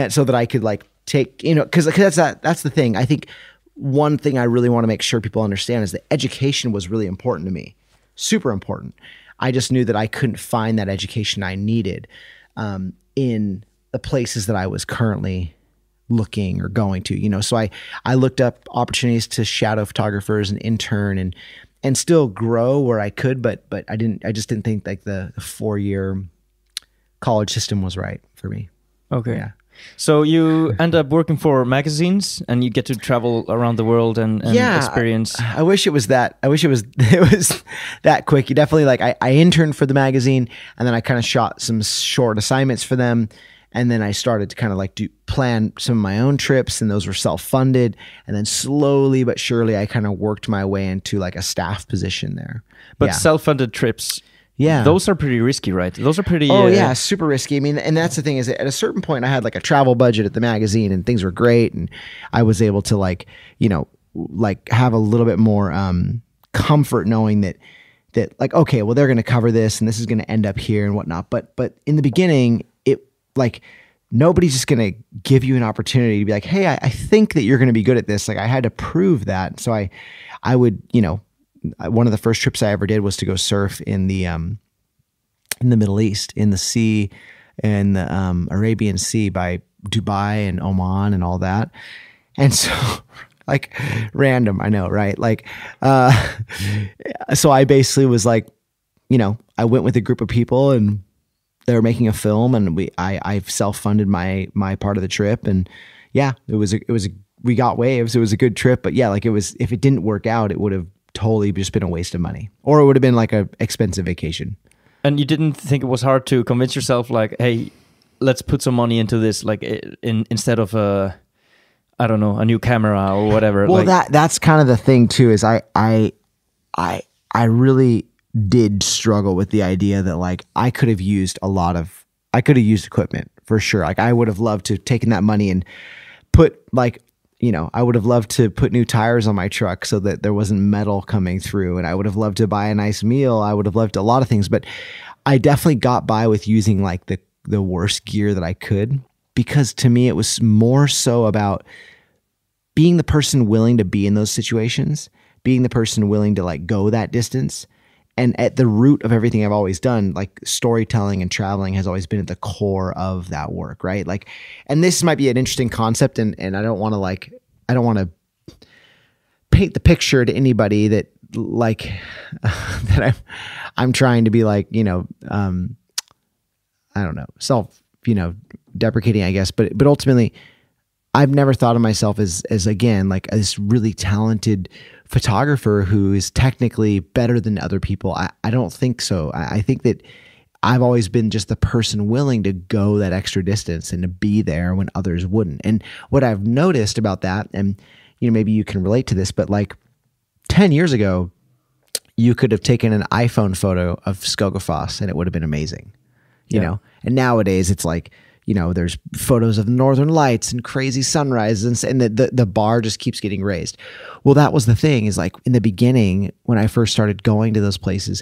so that I could like take, you know, cause that's the thing. I think one thing I really want to make sure people understand is that education was really important to me. Super important. I just knew that I couldn't find that education I needed, in the places that I was currently looking or going to, you know. So I looked up opportunities to shadow photographers and intern and still grow where I could, but I just didn't think like the 4-year college system was right for me. Okay. Yeah. So you end up working for magazines, and you get to travel around the world and experience. I wish it was that. I wish it was that quick. You definitely like I interned for the magazine, and then I kind of shot some short assignments for them. And then I started to kind of like plan some of my own trips, and those were self-funded. And then slowly but surely, I kind of worked my way into like a staff position there. But self-funded trips, those are pretty risky, right? Those are pretty... Oh yeah, super risky. I mean, and that's the thing, is that at a certain point, I had like a travel budget at the magazine, and things were great. And I was able to like, you know, like have a little bit more comfort knowing that like, okay, well, they're going to cover this, and this is going to end up here and whatnot. But in the beginning, like nobody's just going to give you an opportunity to be like, hey, I think that you're going to be good at this. Like I had to prove that. So I would, you know, one of the first trips I ever did was to go surf in the Middle East, in the sea, in the Arabian Sea by Dubai and Oman and all that. And so like random, I know, right? Like, so I basically was like, you know, I went with a group of people, and they were making a film, and I self-funded my part of the trip, and yeah, we got waves. It was a good trip, but yeah, like if it didn't work out, it would have totally just been a waste of money, or it would have been like a expensive vacation. And you didn't think it was hard to convince yourself, like, hey, let's put some money into this, like instead of I don't know, a new camera or whatever. Well, like, that's kind of the thing too, is I really did struggle with the idea that like I could have used equipment for sure. Like I would have loved to have taken that money and put like, I would have loved to put new tires on my truck so that there wasn't metal coming through. And I would have loved to buy a nice meal. I would have loved a lot of things, but I definitely got by with using like the worst gear that I could, because to me, it was more so about being the person willing to be in those situations, being the person willing to like go that distance. And at the root of everything I've always done, like storytelling and traveling has always been at the core of that work, right? Like, and this might be an interesting concept, and I don't want to paint the picture to anybody that like that I'm trying to be like, I don't know, self, deprecating, I guess, but ultimately I've never thought of myself as again, like this really talented photographer who is technically better than other people. I don't think so. I think that I've always been just the person willing to go that extra distance and to be there when others wouldn't. And what I've noticed about that, and maybe you can relate to this, but like 10 years ago, you could have taken an iPhone photo of Skogafoss and it would have been amazing, you know? And nowadays it's like, there's photos of northern lights and crazy sunrises, and the bar just keeps getting raised. Well, that was the thing, is like in the beginning, when I first started going to those places,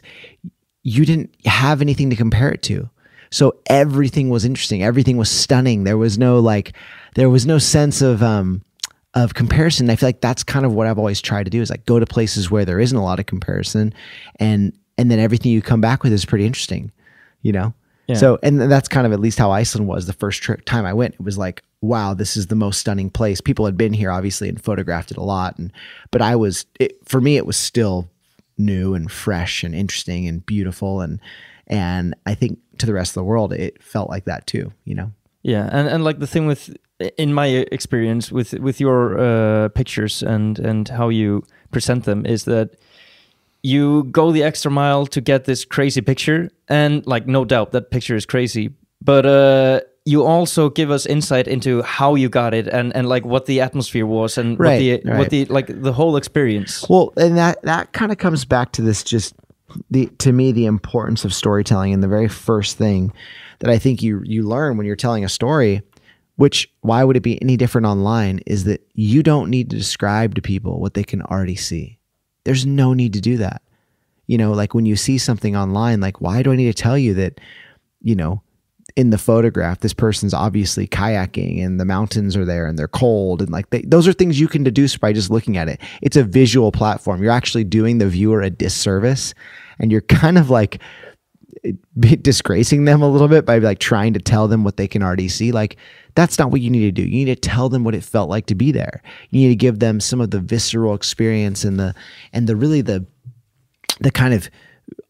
you didn't have anything to compare it to. So everything was interesting. Everything was stunning. There was no sense of comparison. I feel like that's kind of what I've always tried to do, is like go to places where there isn't a lot of comparison, and then everything you come back with is pretty interesting, Yeah. So, and that's kind of at least how Iceland was the first time I went. It was like, wow, this is the most stunning place. People had been here obviously and photographed it a lot. But for me, it was still new and fresh and interesting and beautiful. And I think to the rest of the world, it felt like that too, Yeah. And like the thing in my experience with your pictures and how you present them is that you go the extra mile to get this crazy picture, and like no doubt that picture is crazy, but you also give us insight into how you got it and like what the atmosphere was and what the like the whole experience. Well, and that kind of comes back to this, just to me, the importance of storytelling, and the very first thing that I think you learn when you're telling a story, which why would it be any different online, is that you don't need to describe to people what they can already see. There's no need to do that. Like when you see something online, like, why do I need to tell you that, in the photograph, this person's obviously kayaking and the mountains are there and they're cold. And like, those are things you can deduce by just looking at it. It's a visual platform. You're actually doing the viewer a disservice, and you're kind of like disgracing them a little bit by like trying to tell them what they can already see. Like, that's not what you need to do. You need to tell them what it felt like to be there. You need to give them some of the visceral experience and the kind of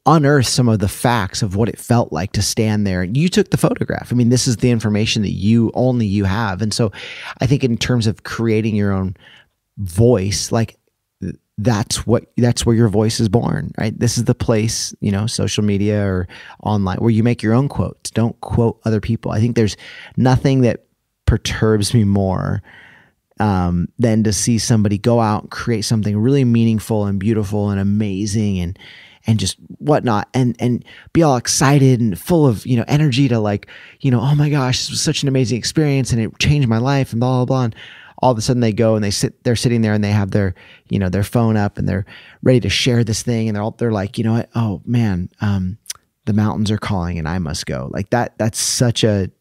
unearth some of the facts of what it felt like to stand there. You took the photograph. I mean, this is the information that only you have. And so I think in terms of creating your own voice, like that's where your voice is born, right? This is the place, social media or online, where you make your own quotes. Don't quote other people. I think there's nothing that perturbs me more than to see somebody go out and create something really meaningful and beautiful and amazing and just whatnot, and be all excited and full of, energy to like, oh my gosh, this was such an amazing experience and it changed my life and blah, blah, blah. And all of a sudden they go and they're sitting there and they have their, their phone up and they're ready to share this thing. And they're like, what? Oh man, the mountains are calling and I must go. Like that's such a,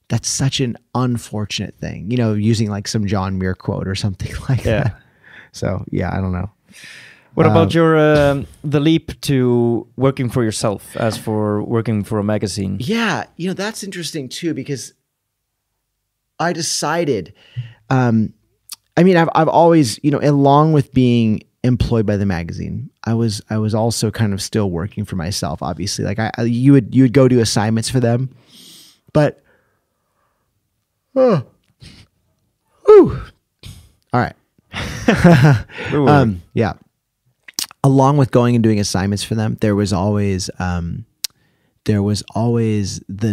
that's such an unfortunate thing, using like some John Muir quote or something like that. So yeah, I don't know. What about your the leap to working for yourself as for working for a magazine? Yeah, that's interesting too, because I decided, I've always, along with being employed by the magazine. I was also kind of still working for myself, obviously. Like you would go do assignments for them, but all right. Yeah. Along with going and doing assignments for them, there was always the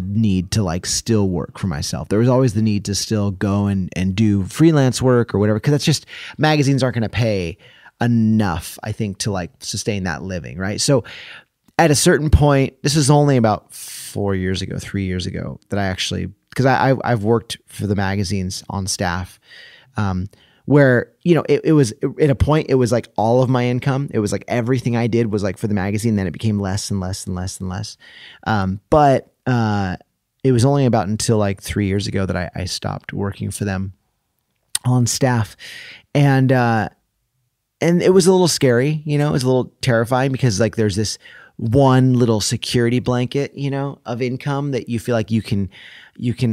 need to like still work for myself. There was always the need to still go and do freelance work or whatever, because that's just, magazines aren't going to pay enough, I think, to like sustain that living, right? So at a certain point, this is only about 3 years ago, that I actually, because I've worked for the magazines on staff, where, you know, it was at a point, it was like all of my income. It was like everything I did was like for the magazine. Then it became less and less and less and less. But it was only about until like 3 years ago that I stopped working for them on staff. And it was a little scary, you know, it was a little terrifying, because like there's this one little security blanket, you know, of income that you feel like you can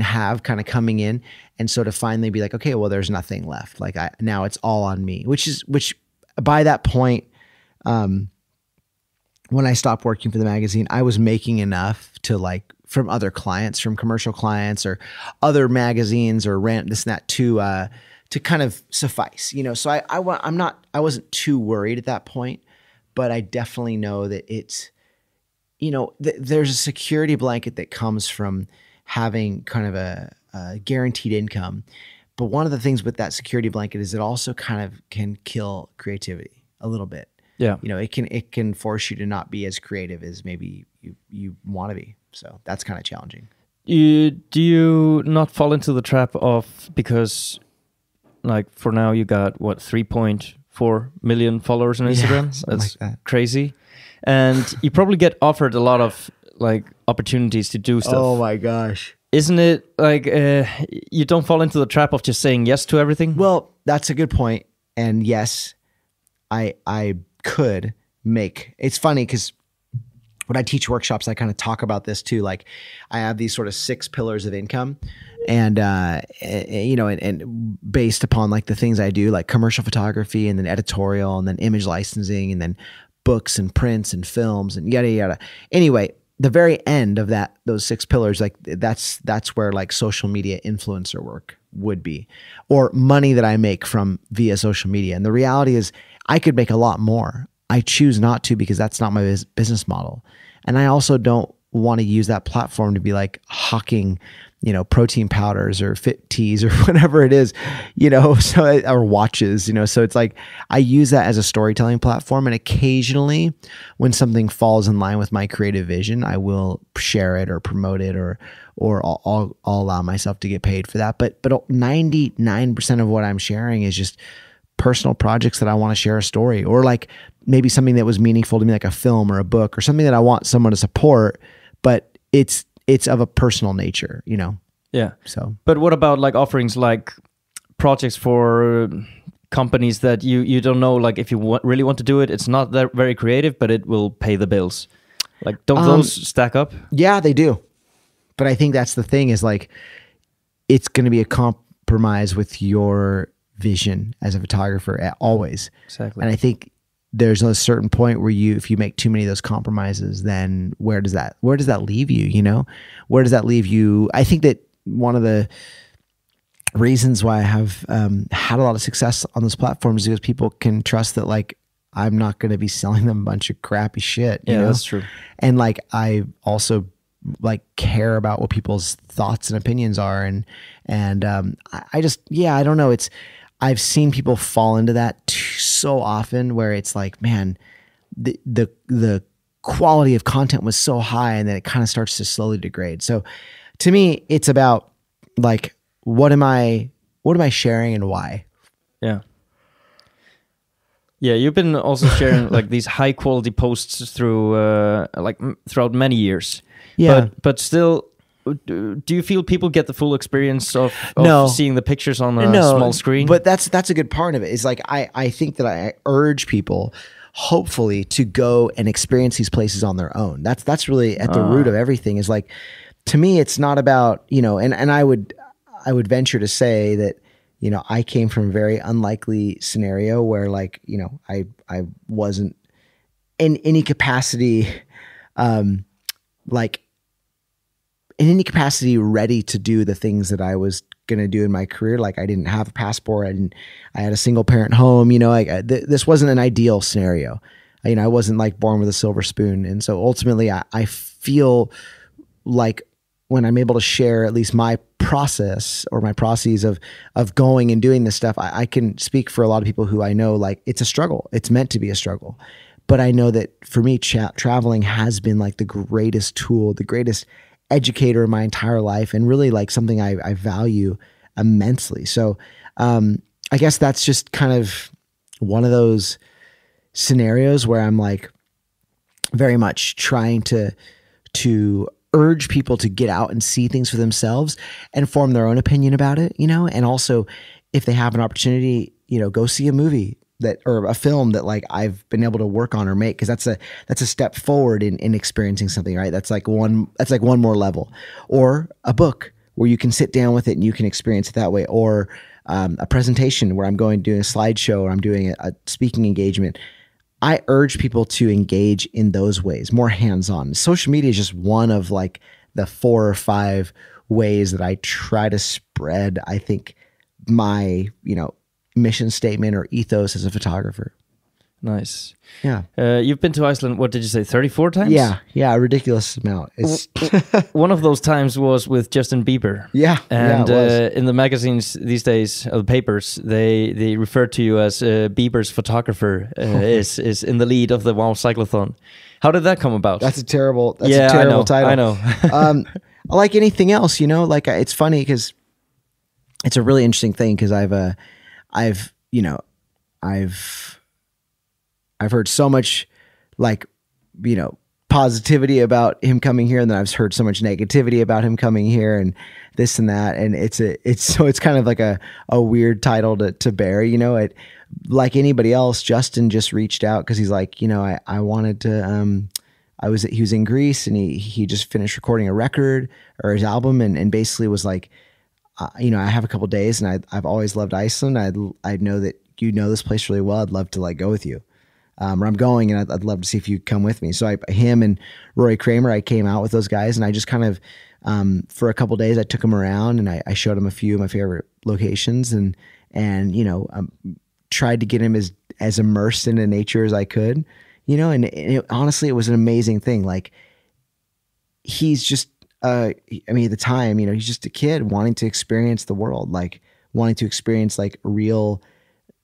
have kind of coming in. And so to finally be like, okay, well, there's nothing left. Like now it's all on me, which by that point, when I stopped working for the magazine, I was making enough to like, from other clients, from commercial clients or other magazines or this and that, to kind of suffice, you know? So I wasn't too worried at that point, but I definitely know that it's, you know, there's a security blanket that comes from having kind of a guaranteed income. But one of the things with that security blanket is it also kind of can kill creativity a little bit. Yeah. You know, it can force you to not be as creative as maybe you want to be. So that's kind of challenging. Do you not fall into the trap of, because like for now you got what, 3.4 million followers on Instagram? Yeah, that's like that. Crazy. And you probably get offered a lot of like opportunities to do stuff. Oh my gosh. Isn't it like you don't fall into the trap of just saying yes to everything? Well, that's a good point. And yes, I could make, it's funny because when I teach workshops, I kind of talk about this too. Like I have these sort of 6 pillars of income, and you know, and based upon like the things I do, like commercial photography and then editorial and then image licensing and then books and prints and films and yada, yada. Anyway, the very end of those 6 pillars, like that's where like social media influencer work would be, or money that I make from via social media. And the reality is I could make a lot more. I choose not to, because that's not my business model. And I also don't want to use that platform to be like hawking, you know, protein powders or fit teas or whatever it is, you know, so, or watches, you know. So it's like, I use that as a storytelling platform. And occasionally when something falls in line with my creative vision, I will share it or promote it, or I'll allow myself to get paid for that. But 99% of what I'm sharing is just personal projects that I want to share a story, or like maybe something that was meaningful to me, like a film or a book or something that I want someone to support, but it's of a personal nature, you know? Yeah. So, but what about like offerings, like projects for companies that you don't know, like if you really want to do it, it's not that very creative, but it will pay the bills. Like, don't those stack up? Yeah, they do. But I think that's the thing, is like, it's going to be a compromise with your vision as a photographer always. Exactly. And I think there's a certain point where if you make too many of those compromises, then where does that leave you? You know, where does that leave you? I think that one of the reasons why I have had a lot of success on this platform is because people can trust that like I'm not going to be selling them a bunch of crappy shit. You know? That's true. And like I also like care about what people's thoughts and opinions are, and I just, I don't know. I've seen people fall into that so often, where it's like, man, the quality of content was so high, and then it kind of starts to slowly degrade. So to me, it's about like, what am I sharing and why? Yeah. Yeah, you've been also sharing like these high quality posts throughout many years. Yeah. But still, do you feel people get the full experience of seeing the pictures on a small screen? But that's a good part of it. Is like I think that I urge people, hopefully, to go and experience these places on their own. That's really at the root of everything. Is like, to me, it's not about, you know, and I would venture to say that you know, I came from a very unlikely scenario where like, you know, I wasn't in any capacity, like in any capacity ready to do the things that I was going to do in my career. Like I didn't have a passport. I had a single parent home, you know, like this wasn't an ideal scenario. You know, I wasn't like born with a silver spoon. And so ultimately I feel like when I'm able to share at least my process or my processes of going and doing this stuff, I can speak for a lot of people who I know, like it's a struggle. It's meant to be a struggle. But I know that for me, traveling has been like the greatest tool, the greatest educator in my entire life, and really like something I value immensely. So I guess that's just kind of one of those scenarios where I'm like very much trying to urge people to get out and see things for themselves and form their own opinion about it, you know, and also if they have an opportunity, you know, go see a movie that, or a film that like I've been able to work on or make. Cause that's a step forward in experiencing something, right? That's like one more level. Or a book where you can sit down with it and you can experience it that way. Or a presentation where I'm going doing a slideshow or I'm doing a speaking engagement. I urge people to engage in those ways, more hands-on. Social media is just one of like the 4 or 5 ways that I try to spread, I think, my, you know, mission statement or ethos as a photographer. Nice. Yeah. You've been to Iceland, what did you say, 34 times? Yeah, a ridiculous amount. It's one of those times was with Justin Bieber. Yeah. And it was. in the magazines these days, the papers, they refer to you as Bieber's photographer is in the lead of the WOW Cyclothon. How did that come about? That's a terrible title. I know. Like anything else, you know, like it's funny because it's a really interesting thing because I've heard so much like, you know, positivity about him coming here, and then I've heard so much negativity about him coming here and this and that. And it's kind of like a weird title to bear, you know. Like anybody else, Justin just reached out because he's like, you know, I wanted to, he was in Greece and he just finished recording a record or his album and basically was like, you know, I have a couple days and I've always loved Iceland. I know that you know this place really well. I'd love to like go with you. Or I'm going and I'd love to see if you come with me. So him and Rory Kramer, I came out with those guys and I just kind of, for a couple of days, I took him around and I showed him a few of my favorite locations and you know, tried to get him as immersed into nature as I could, you know, and honestly, it was an amazing thing. Like he's just, I mean, at the time, you know, he's just a kid wanting to experience the world, like wanting to experience like real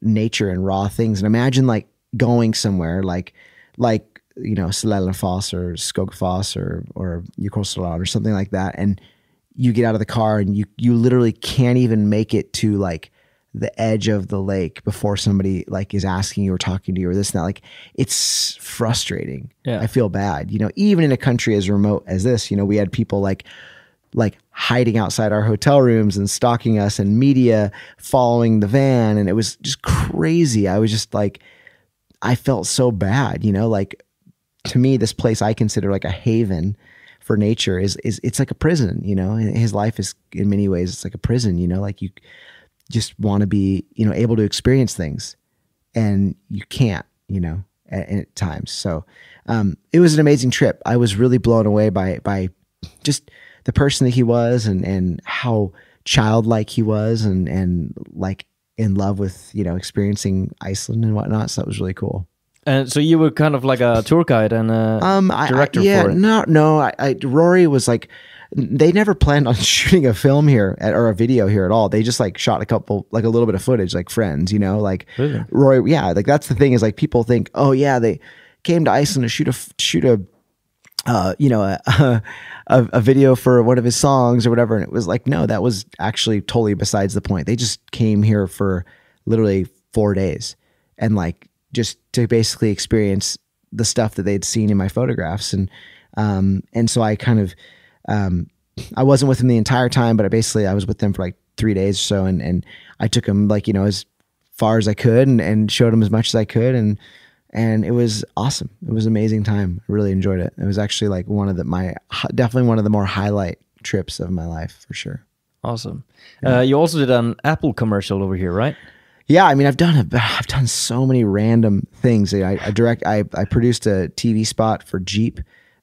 nature and raw things. And imagine like going somewhere like, you know, Seljalandsfoss or Skogafoss or Jökulsárlón or something like that. And you get out of the car and you literally can't even make it to like the edge of the lake before somebody like is asking you or talking to you or this and that. Like it's frustrating. Yeah. I feel bad, you know, even in a country as remote as this, you know, we had people like hiding outside our hotel rooms and stalking us and media following the van. And it was just crazy. I was just like, I felt so bad, you know, like to me, this place I consider like a haven for nature is it's like a prison, you know, and his life is in many ways, it's like a prison, you know, like you just want to be, you know, able to experience things and you can't, you know, at times. So, it was an amazing trip. I was really blown away by just the person that he was and how childlike he was and like in love with, you know, experiencing Iceland and whatnot. So that was really cool. And so you were kind of like a tour guide and a director for it. No. Rory was like, they never planned on shooting a film here or a video here at all. They just like shot a little bit of footage, like friends, you know, like really? Rory. Yeah. Like that's the thing is like people think, oh yeah, they came to Iceland to shoot a video for one of his songs or whatever. And it was like, no, that was actually totally besides the point. They just came here for literally 4 days and like just to basically experience the stuff that they'd seen in my photographs. And so I kind of, I wasn't with them the entire time, but I was with them for like 3 days or so. And I took them like, you know, as far as I could and showed them as much as I could. And it was awesome. It was an amazing time. I really enjoyed it. It was actually like definitely one of the more highlight trips of my life for sure. Awesome. You also did an Apple commercial over here, right? Yeah, I mean, I've done so many random things. I produced a TV spot for Jeep,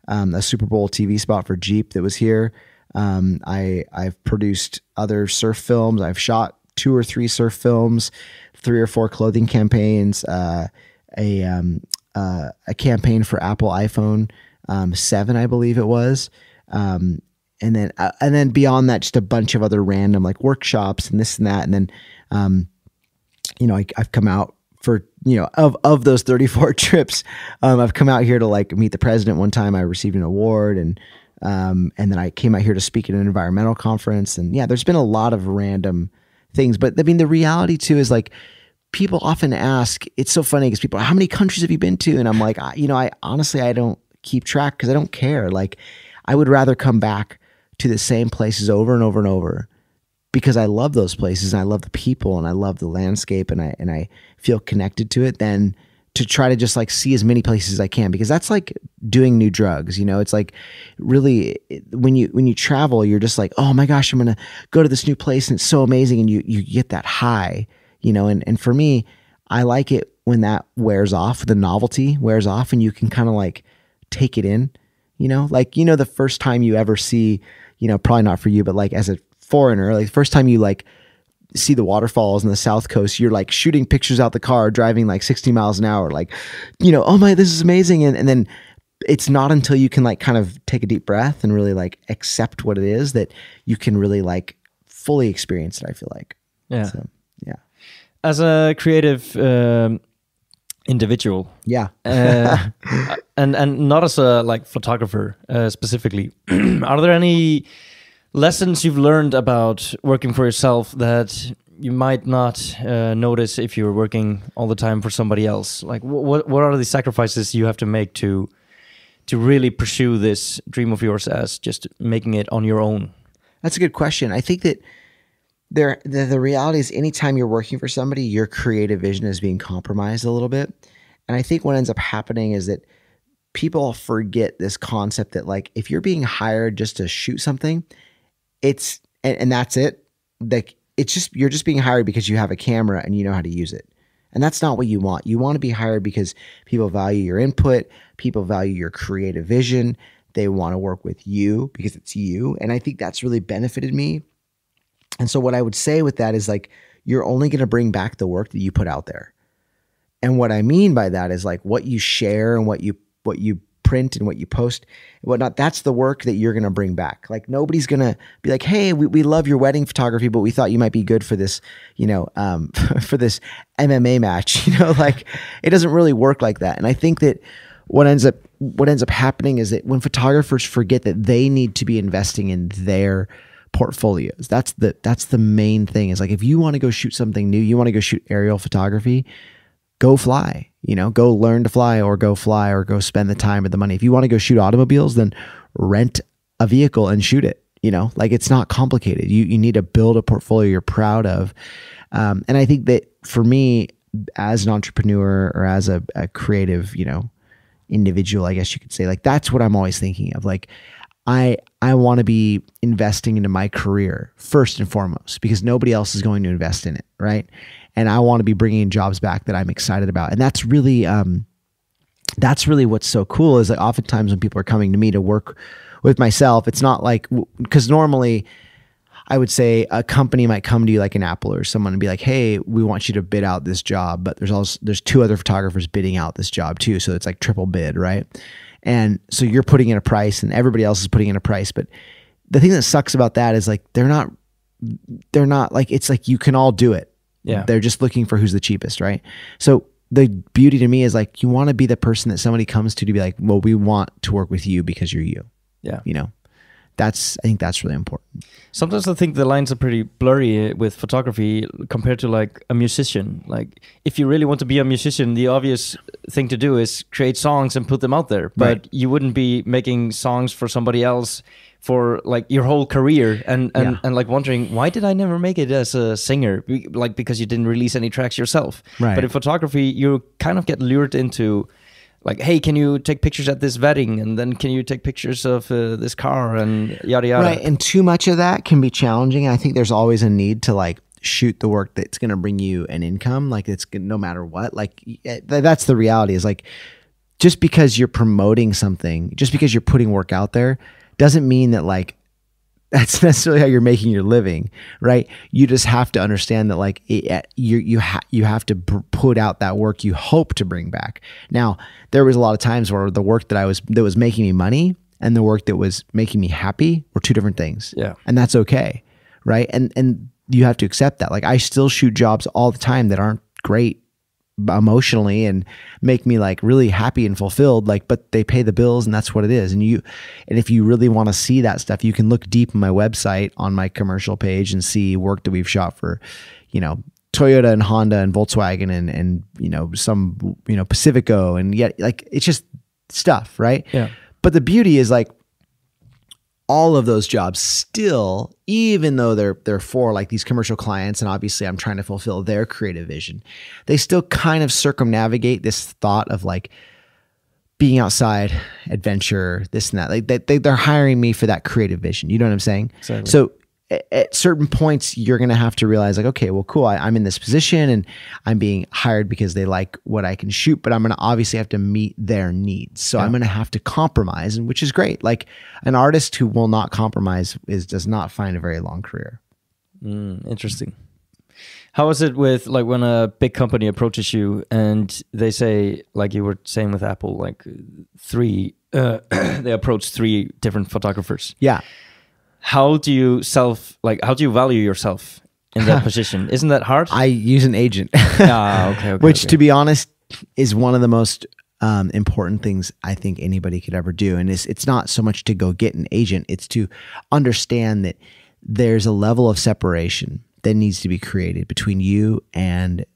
a Super Bowl TV spot for Jeep that was here. I've produced other surf films. I've shot 2 or 3 surf films, 3 or 4 clothing campaigns, a campaign for Apple iPhone 7, I believe it was. And then beyond that, just a bunch of other random like workshops and this and that. And then, I've come out for, of those 34 trips, I've come out here to like meet the president. One time I received an award, and then I came out here to speak at an environmental conference. And yeah, there's been a lot of random things, but I mean, the reality too is like, people often ask, it's so funny because people are, how many countries have you been to? And I'm like, I honestly, I don't keep track because I don't care. Like, I would rather come back to the same places over and over and over because I love those places and I love the people and I love the landscape and I feel connected to it than to try to just like see as many places as I can, because that's like doing new drugs. It's like really when you travel, you're just like, oh my gosh, I'm going to go to this new place and it's so amazing. And you get that high, and for me, I like it when that wears off, the novelty wears off and you can kind of like take it in, like, the first time you ever see, probably not for you, but like as a foreigner, like the first time you like see the waterfalls on the South Coast, you're like shooting pictures out the car, driving like 60 miles an hour, like, oh my, this is amazing. And then it's not until you can like kind of take a deep breath and really like accept what it is that you can really like fully experience it, I feel like. Yeah. So, yeah. As a creative individual. Yeah. and not as a like photographer specifically. Are there any lessons you've learned about working for yourself that you might not notice if you were working all the time for somebody else? Like what are the sacrifices you have to make to really pursue this dream of yours as just making it on your own? That's a good question. I think that the reality is anytime you're working for somebody, your creative vision is being compromised a little bit. And I think what ends up happening is that people forget this concept that like, if you're being hired just to shoot something, and that's it. Like you're just being hired because you have a camera and you know how to use it. And that's not what you want. You want to be hired because people value your input. People value your creative vision. They want to work with you because it's you. And I think that's really benefited me. And so what I would say with that is like, you're only going to bring back the work that you put out there. And what I mean by that is like what you share and what you print and what you post and whatnot, that's the work that you're going to bring back. Like nobody's going to be like, hey, we love your wedding photography, but we thought you might be good for this, for this MMA match, like it doesn't really work like that. And I think that what ends up happening is that when photographers forget that they need to be investing in their portfolios, that's the main thing is like, if you want to go shoot something new, you want to go shoot aerial photography, go fly, go learn to fly or go spend the time or the money. If you want to go shoot automobiles, then rent a vehicle and shoot it, like it's not complicated. You need to build a portfolio you're proud of. And I think that for me as an entrepreneur or as a creative, individual, I guess you could say, like, that's what I'm always thinking of. Like, I want to be investing into my career first and foremost because nobody else is going to invest in it. Right. And I want to be bringing in jobs back that I'm excited about. And that's really what's so cool is like oftentimes when people are coming to me to work with myself, it's not like, because normally I would say a company might come to you like an Apple or someone and be like, hey, we want you to bid out this job, but there's 2 other photographers bidding out this job too. So it's like triple bid, right? And so you're putting in a price and everybody else is putting in a price. But the thing that sucks about that is like, they're not like, it's like, you can all do it. Yeah. They're just looking for who's the cheapest, right? So the beauty to me is like, you want to be the person that somebody comes to be like, well, we want to work with you because you're you. Yeah. I think that's really important. Sometimes I think the lines are pretty blurry with photography compared to like a musician. Like if you really want to be a musician, the obvious thing to do is create songs and put them out there. But Right. you wouldn't be making songs for somebody else for like your whole career and like wondering, why did I never make it as a singer? Like because you didn't release any tracks yourself. Right. But in photography, you kind of get lured into like, hey, can you take pictures at this wedding, and then can you take pictures of this car, and yada yada. Right, and too much of that can be challenging. I think there's always a need to like shoot the work that's going to bring you an income. Like it's no matter what. Like that's the reality. Is like just because you're promoting something, just because you're putting work out there, doesn't mean that like that's necessarily how you're making your living, right? You just have to understand that like you have to put out that work you hope to bring back. Now, there was a lot of times where the work that was making me money and the work that was making me happy were two different things. Yeah. And that's okay, right? And you have to accept that. Like I still shoot jobs all the time that aren't great emotionally and make me like really happy and fulfilled, like, but they pay the bills and that's what it is. And if you really want to see that stuff, you can look deep in my website on my commercial page and see work that we've shot for, you know, Toyota and Honda and Volkswagen and you know, some, you know, Pacifico, and yet like, it's just stuff, right? Yeah. But the beauty is like all of those jobs still, even though they're for like these commercial clients, and obviously I'm trying to fulfill their creative vision, they still kind of circumnavigate this thought of like being outside, adventure, this and that. Like they're hiring me for that creative vision. You know what I'm saying? Exactly. So at certain points, you're going to have to realize like, okay, well, cool. I'm in this position and I'm being hired because they like what I can shoot, but I'm going to obviously have to meet their needs. So I'm going to have to compromise, and which is great. Like an artist who will not compromise does not find a very long career. Interesting. How is it with like when a big company approaches you and they say, like you were saying with Apple, like they approach 3 different photographers. Yeah. How do you value yourself in that position? Isn't that hard? I use an agent. Okay. Which, to be honest, is one of the most important things I think anybody could ever do. And it's not so much to go get an agent. It's to understand that there's a level of separation that needs to be created between you and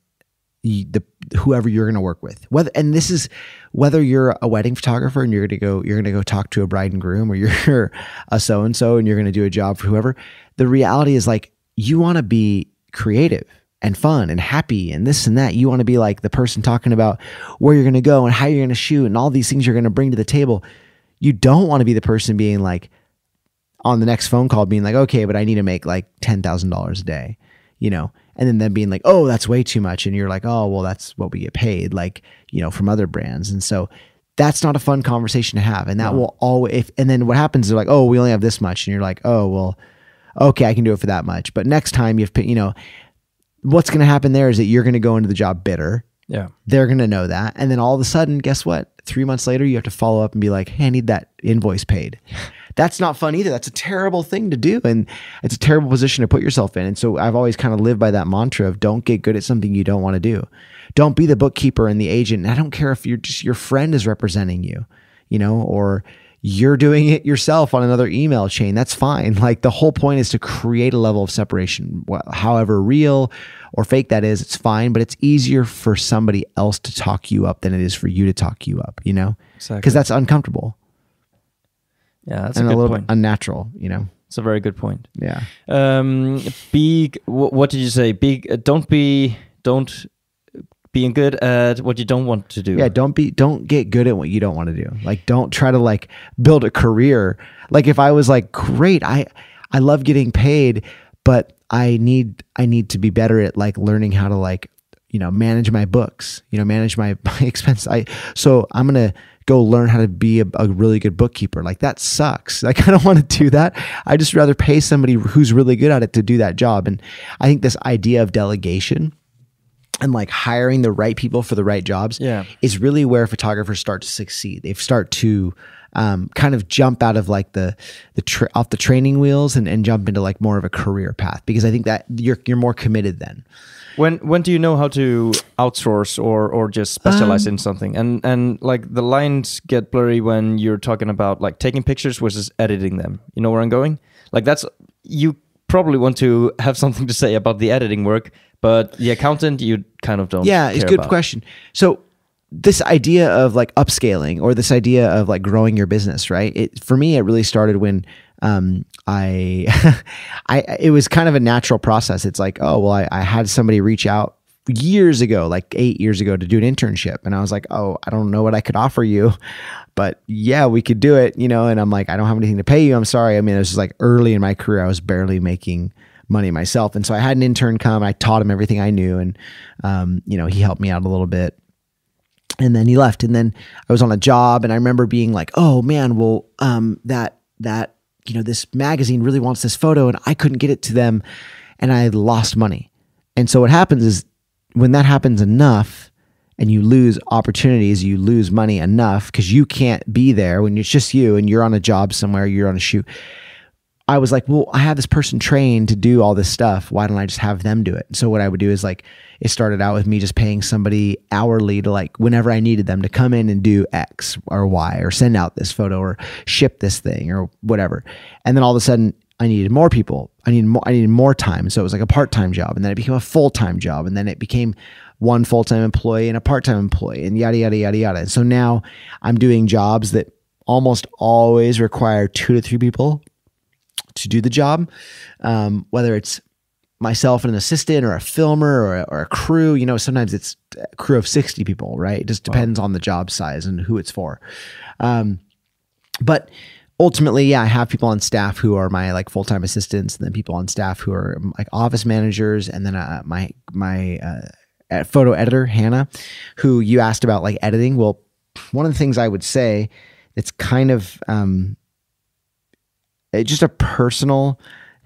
whoever you're going to work with. Whether you're a wedding photographer and you're going to go talk to a bride and groom, or you're a so-and-so and you're going to do a job for whoever. The reality is like, you want to be creative and fun and happy and this and that. You want to be like the person talking about where you're going to go and how you're going to shoot and all these things you're going to bring to the table. You don't want to be the person being like on the next phone call being like, okay, but I need to make like $10,000 a day, you know? And then them being like, oh, that's way too much. And you're like, oh, well, that's what we get paid, like, you know, from other brands. And so that's not a fun conversation to have. And that will always, and then what happens is they're like, oh, we only have this much. And you're like, oh, well, okay, I can do it for that much. But next time you know, what's going to happen there is that you're going to go into the job bitter. Yeah. They're going to know that. And then all of a sudden, guess what? 3 months later, you have to follow up and be like, hey, I need that invoice paid. That's not fun either. That's a terrible thing to do. And it's a terrible position to put yourself in. And so I've always kind of lived by that mantra of don't get good at something you don't want to do. Don't be the bookkeeper and the agent. And I don't care if your friend is representing you, you know, or you're doing it yourself on another email chain. That's fine. Like the whole point is to create a level of separation, however real or fake that is, it's fine, but it's easier for somebody else to talk you up than it is for you to talk you up, you know, because that's uncomfortable. Yeah, that's and a good little point. Unnatural, you know. It's a very good point. Yeah. What did you say? Don't being good at what you don't want to do. Yeah, don't get good at what you don't want to do. Like, don't try to like build a career. Like if I was like, great, I love getting paid, but I need to be better at like learning how to like, you know, manage my books, you know, manage my expense. So I'm going to go learn how to be a really good bookkeeper. Like that sucks. Like I don't want to do that. I just rather pay somebody who's really good at it to do that job. And I think this idea of delegation and like hiring the right people for the right jobs is really where photographers start to succeed. They start to kind of jump out of like off the training wheels and jump into like more of a career path, because I think that you're more committed then. When do you know how to outsource or just specialize in something? And like the lines get blurry when you're talking about like taking pictures versus editing them. You know where I'm going? Like you probably want to have something to say about the editing work, but the accountant you kind of don't. Yeah, it's a good question. So this idea of like upscaling or this idea of like growing your business, right? For me, it really started when it was kind of a natural process. It's like, oh, well, I had somebody reach out years ago, like 8 years ago, to do an internship. And I was like, oh, I don't know what I could offer you, but yeah, we could do it, you know? And I'm like, I don't have anything to pay you. I'm sorry. I mean, it was just like early in my career, I was barely making money myself. And so I had an intern come, I taught him everything I knew. And, you know, he helped me out a little bit. And then he left. And then I was on a job, and I remember being like, oh man, well, that, you know, this magazine really wants this photo, and I couldn't get it to them, and I lost money. And so what happens is, when that happens enough and you lose opportunities, you lose money enough because you can't be there when it's just you and you're on a job somewhere, you're on a shoot. I was like, well, I have this person trained to do all this stuff. Why don't I just have them do it? So what I would do is like, it started out with me just paying somebody hourly to like, whenever I needed them to come in and do X or Y or send out this photo or ship this thing or whatever. And then all of a sudden I needed more people. I needed more time. So it was like a part-time job, and then it became a full-time job, and then it became one full-time employee and a part-time employee, and yada, yada, yada, yada. And so now I'm doing jobs that almost always require 2 to 3 people to do the job. Whether it's myself and an assistant or a filmer or a crew, you know, sometimes it's a crew of 60 people, right? It just depends on the job size and who it's for. But ultimately, yeah, I have people on staff who are my like full-time assistants, and then people on staff who are like office managers, and then my photo editor, Hannah, who you asked about like editing. Well, one of the things I would say that's kind of just a personal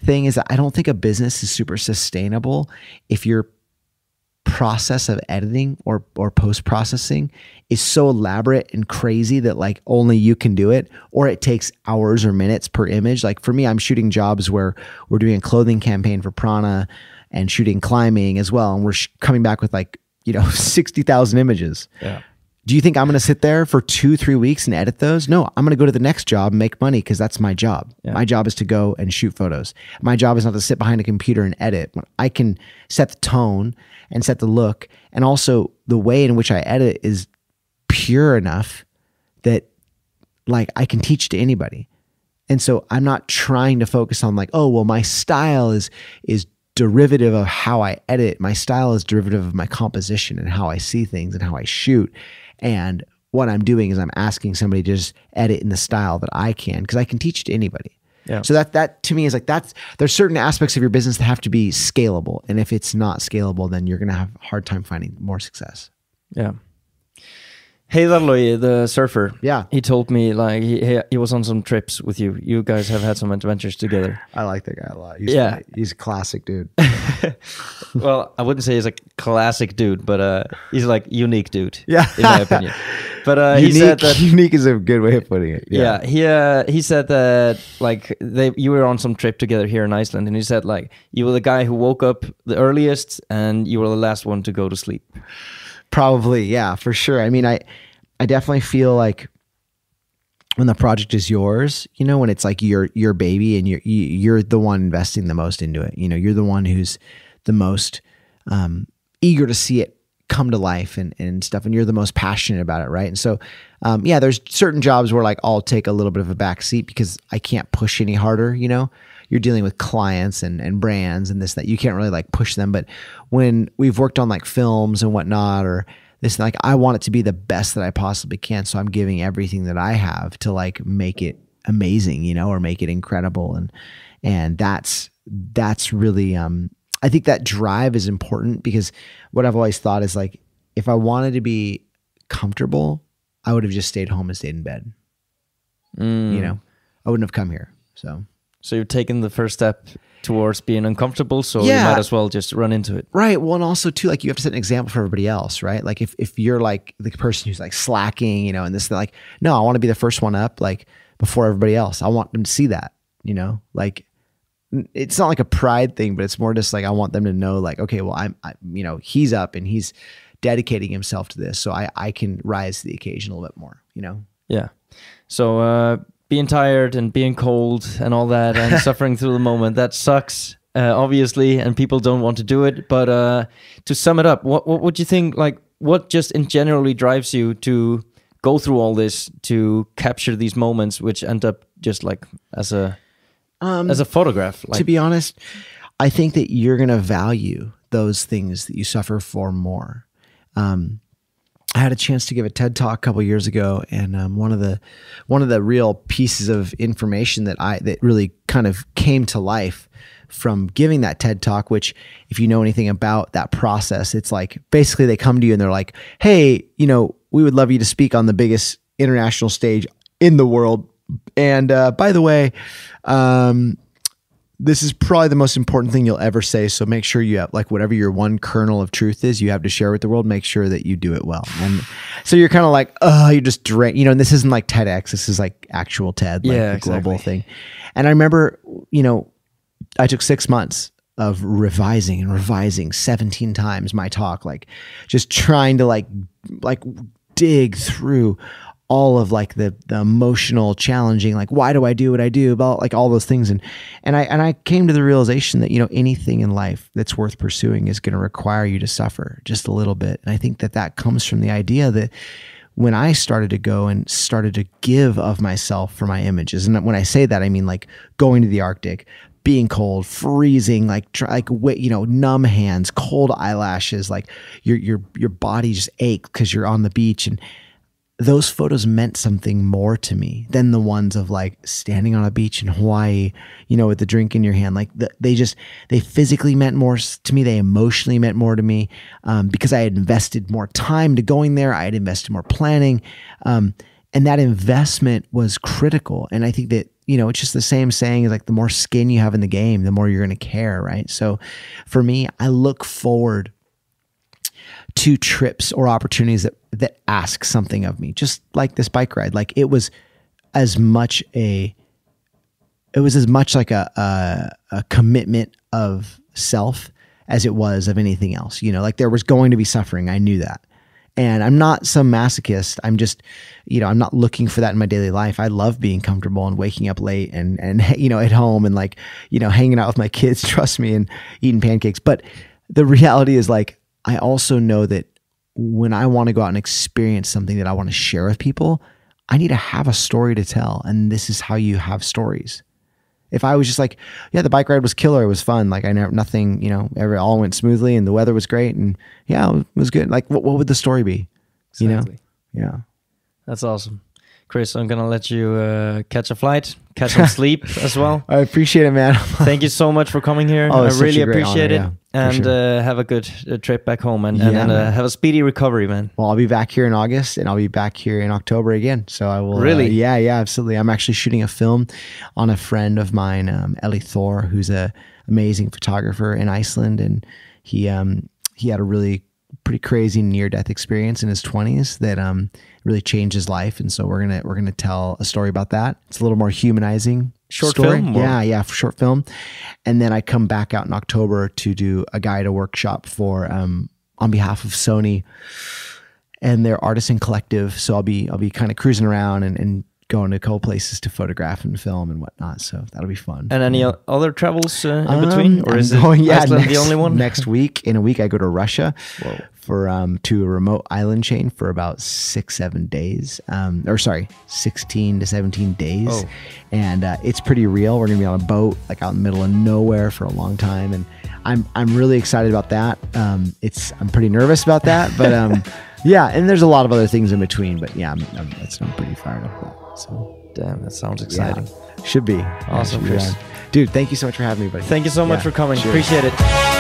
thing is that I don't think a business is super sustainable if your process of editing or post-processing is so elaborate and crazy that like only you can do it, or it takes hours or minutes per image. Like for me, I'm shooting jobs where we're doing a clothing campaign for Prana and shooting climbing as well, and we're coming back with like, you know, 60,000 images. Yeah. Do you think I'm going to sit there for 2-3 weeks and edit those? No, I'm going to go to the next job and make money because that's my job. Yeah. My job is to go and shoot photos. My job is not to sit behind a computer and edit. I can set the tone and set the look, and also the way in which I edit is pure enough that like I can teach to anybody. And so I'm not trying to focus on like, oh, well, my style is derivative of how I edit. My style is derivative of my composition and how I see things and how I shoot. And what I'm doing is I'm asking somebody to just edit in the style that I can, because I can teach to anybody. Yeah. So that to me is like, there's certain aspects of your business that have to be scalable. And if it's not scalable, then you're going to have a hard time finding more success. Yeah. Heiðarlogi, the surfer. Yeah. He told me like he was on some trips with you. You guys have had some adventures together. I like that guy a lot. He's a classic dude. Well, I wouldn't say he's a classic dude, but he's like unique dude. Yeah. In my opinion. But unique, he said that unique is a good way of putting it. Yeah. He said that like you were on some trip together here in Iceland, and he said like you were the guy who woke up the earliest and you were the last one to go to sleep. Probably, yeah, for sure. I mean, I definitely feel like when the project is yours, you know, when it's like your baby and you're the one investing the most into it. You know, you're the one who's the most eager to see it come to life and stuff, and you're the most passionate about it, right? And so, yeah, there's certain jobs where like I'll take a little bit of a back seat because I can't push any harder, you know? You're dealing with clients and brands and this, that you can't really like push them. But when we've worked on like films and whatnot, or this, like I want it to be the best that I possibly can. So I'm giving everything that I have to like make it amazing, you know, or make it incredible. And that's really, I think that drive is important, because what I've always thought is like, if I wanted to be comfortable, I would have just stayed home and stayed in bed. You know, I wouldn't have come here. So you've taken the first step towards being uncomfortable, so you might as well just run into it. Right. Well, and also too, like you have to set an example for everybody else, right? Like if you're like the person who's like slacking, you know, and this, like, no, I want to be the first one up, like before everybody else. I want them to see that, you know, like it's not like a pride thing, but it's more just like, I want them to know like, okay, well, I you know, he's up and he's dedicating himself to this. So I can rise to the occasion a little bit more, you know? Yeah. So, being tired and being cold and all that and suffering through the moment, that sucks, obviously, and people don't want to do it. But to sum it up, what would you think, like, what just in generally drives you to go through all this, to capture these moments, which end up just like as a photograph? Like, to be honest, I think that you're going to value those things that you suffer for more. I had a chance to give a TED talk a couple years ago, and one of the real pieces of information that really kind of came to life from giving that TED talk, which if you know anything about that process, it's like basically they come to you and they're like, hey, we would love you to speak on the biggest international stage in the world. And by the way, this is probably the most important thing you'll ever say. So make sure you have, like, whatever your one kernel of truth is you have to share with the world, make sure that you do it well. And so you're kind of like, you're just drained, and this isn't like TEDx. This is like actual TED, like the global thing. And I remember, I took 6 months of revising 17 times my talk, like just trying to like dig through all of like the emotional challenging, like, why do I do what I do, about like all those things. And I came to the realization that, anything in life that's worth pursuing is going to require you to suffer just a little bit. And I think that comes from the idea that when I started to go and started to give of myself for my images, and when I say that, I mean like going to the Arctic, being cold, freezing, numb hands, cold eyelashes, like your body just ache because you're on the beach. And those photos meant something more to me than the ones of like standing on a beach in Hawaii, with the drink in your hand. Like they physically meant more to me. They emotionally meant more to me, because I had invested more time to going there. I had invested more planning. And that investment was critical. And I think that, it's just the same saying is like, the more skin you have in the game, the more you're going to care. Right. So for me, I look forward to trips or opportunities that ask something of me, just like this bike ride. Like it was as much like a commitment of self as it was of anything else. Like there was going to be suffering. I knew that. And I'm not some masochist. I'm just, I'm not looking for that in my daily life. I love being comfortable and waking up late and at home and like, hanging out with my kids, trust me, and eating pancakes. But the reality is like, I also know that when I want to go out and experience something that I want to share with people, I need to have a story to tell. And this is how you have stories. If I was just like, yeah, the bike ride was killer, it was fun, like nothing, all went smoothly and the weather was great and yeah, it was good. Like what would the story be? Exactly. Yeah. That's awesome. Chris, I'm going to let you catch a flight, catch some sleep as well. I appreciate it, man. Thank you so much for coming here. I really appreciate it. Yeah, and have a good trip back home and have a speedy recovery, man. Well, I'll be back here in August and I'll be back here in October again. So I will. Really? Yeah, absolutely. I'm actually shooting a film on a friend of mine, Ellie Thor, who's an amazing photographer in Iceland. And he had a really pretty crazy near-death experience in his 20s that really changed his life, and so we're gonna tell a story about that. It's a little more humanizing short story. film. Yeah, short film. And then I come back out in October to do a guide workshop for on behalf of Sony and their artisan collective. So I'll be kind of cruising around and going to a couple places to photograph and film and whatnot. So that'll be fun. And any other travels in between? Or is Iceland the only one? Next week, in a week, I go to Russia for to a remote island chain for about 6-7 days. 16 to 17 days. Oh. And it's pretty real. We're going to be on a boat, like out in the middle of nowhere for a long time. And I'm really excited about that. I'm pretty nervous about that, but yeah, and there's a lot of other things in between, but yeah, I'm pretty fired up about that. So damn, that sounds exciting. Yeah, should be awesome, Chris. Dude, thank you so much for having me, buddy. Thank you so much for coming. Appreciate it.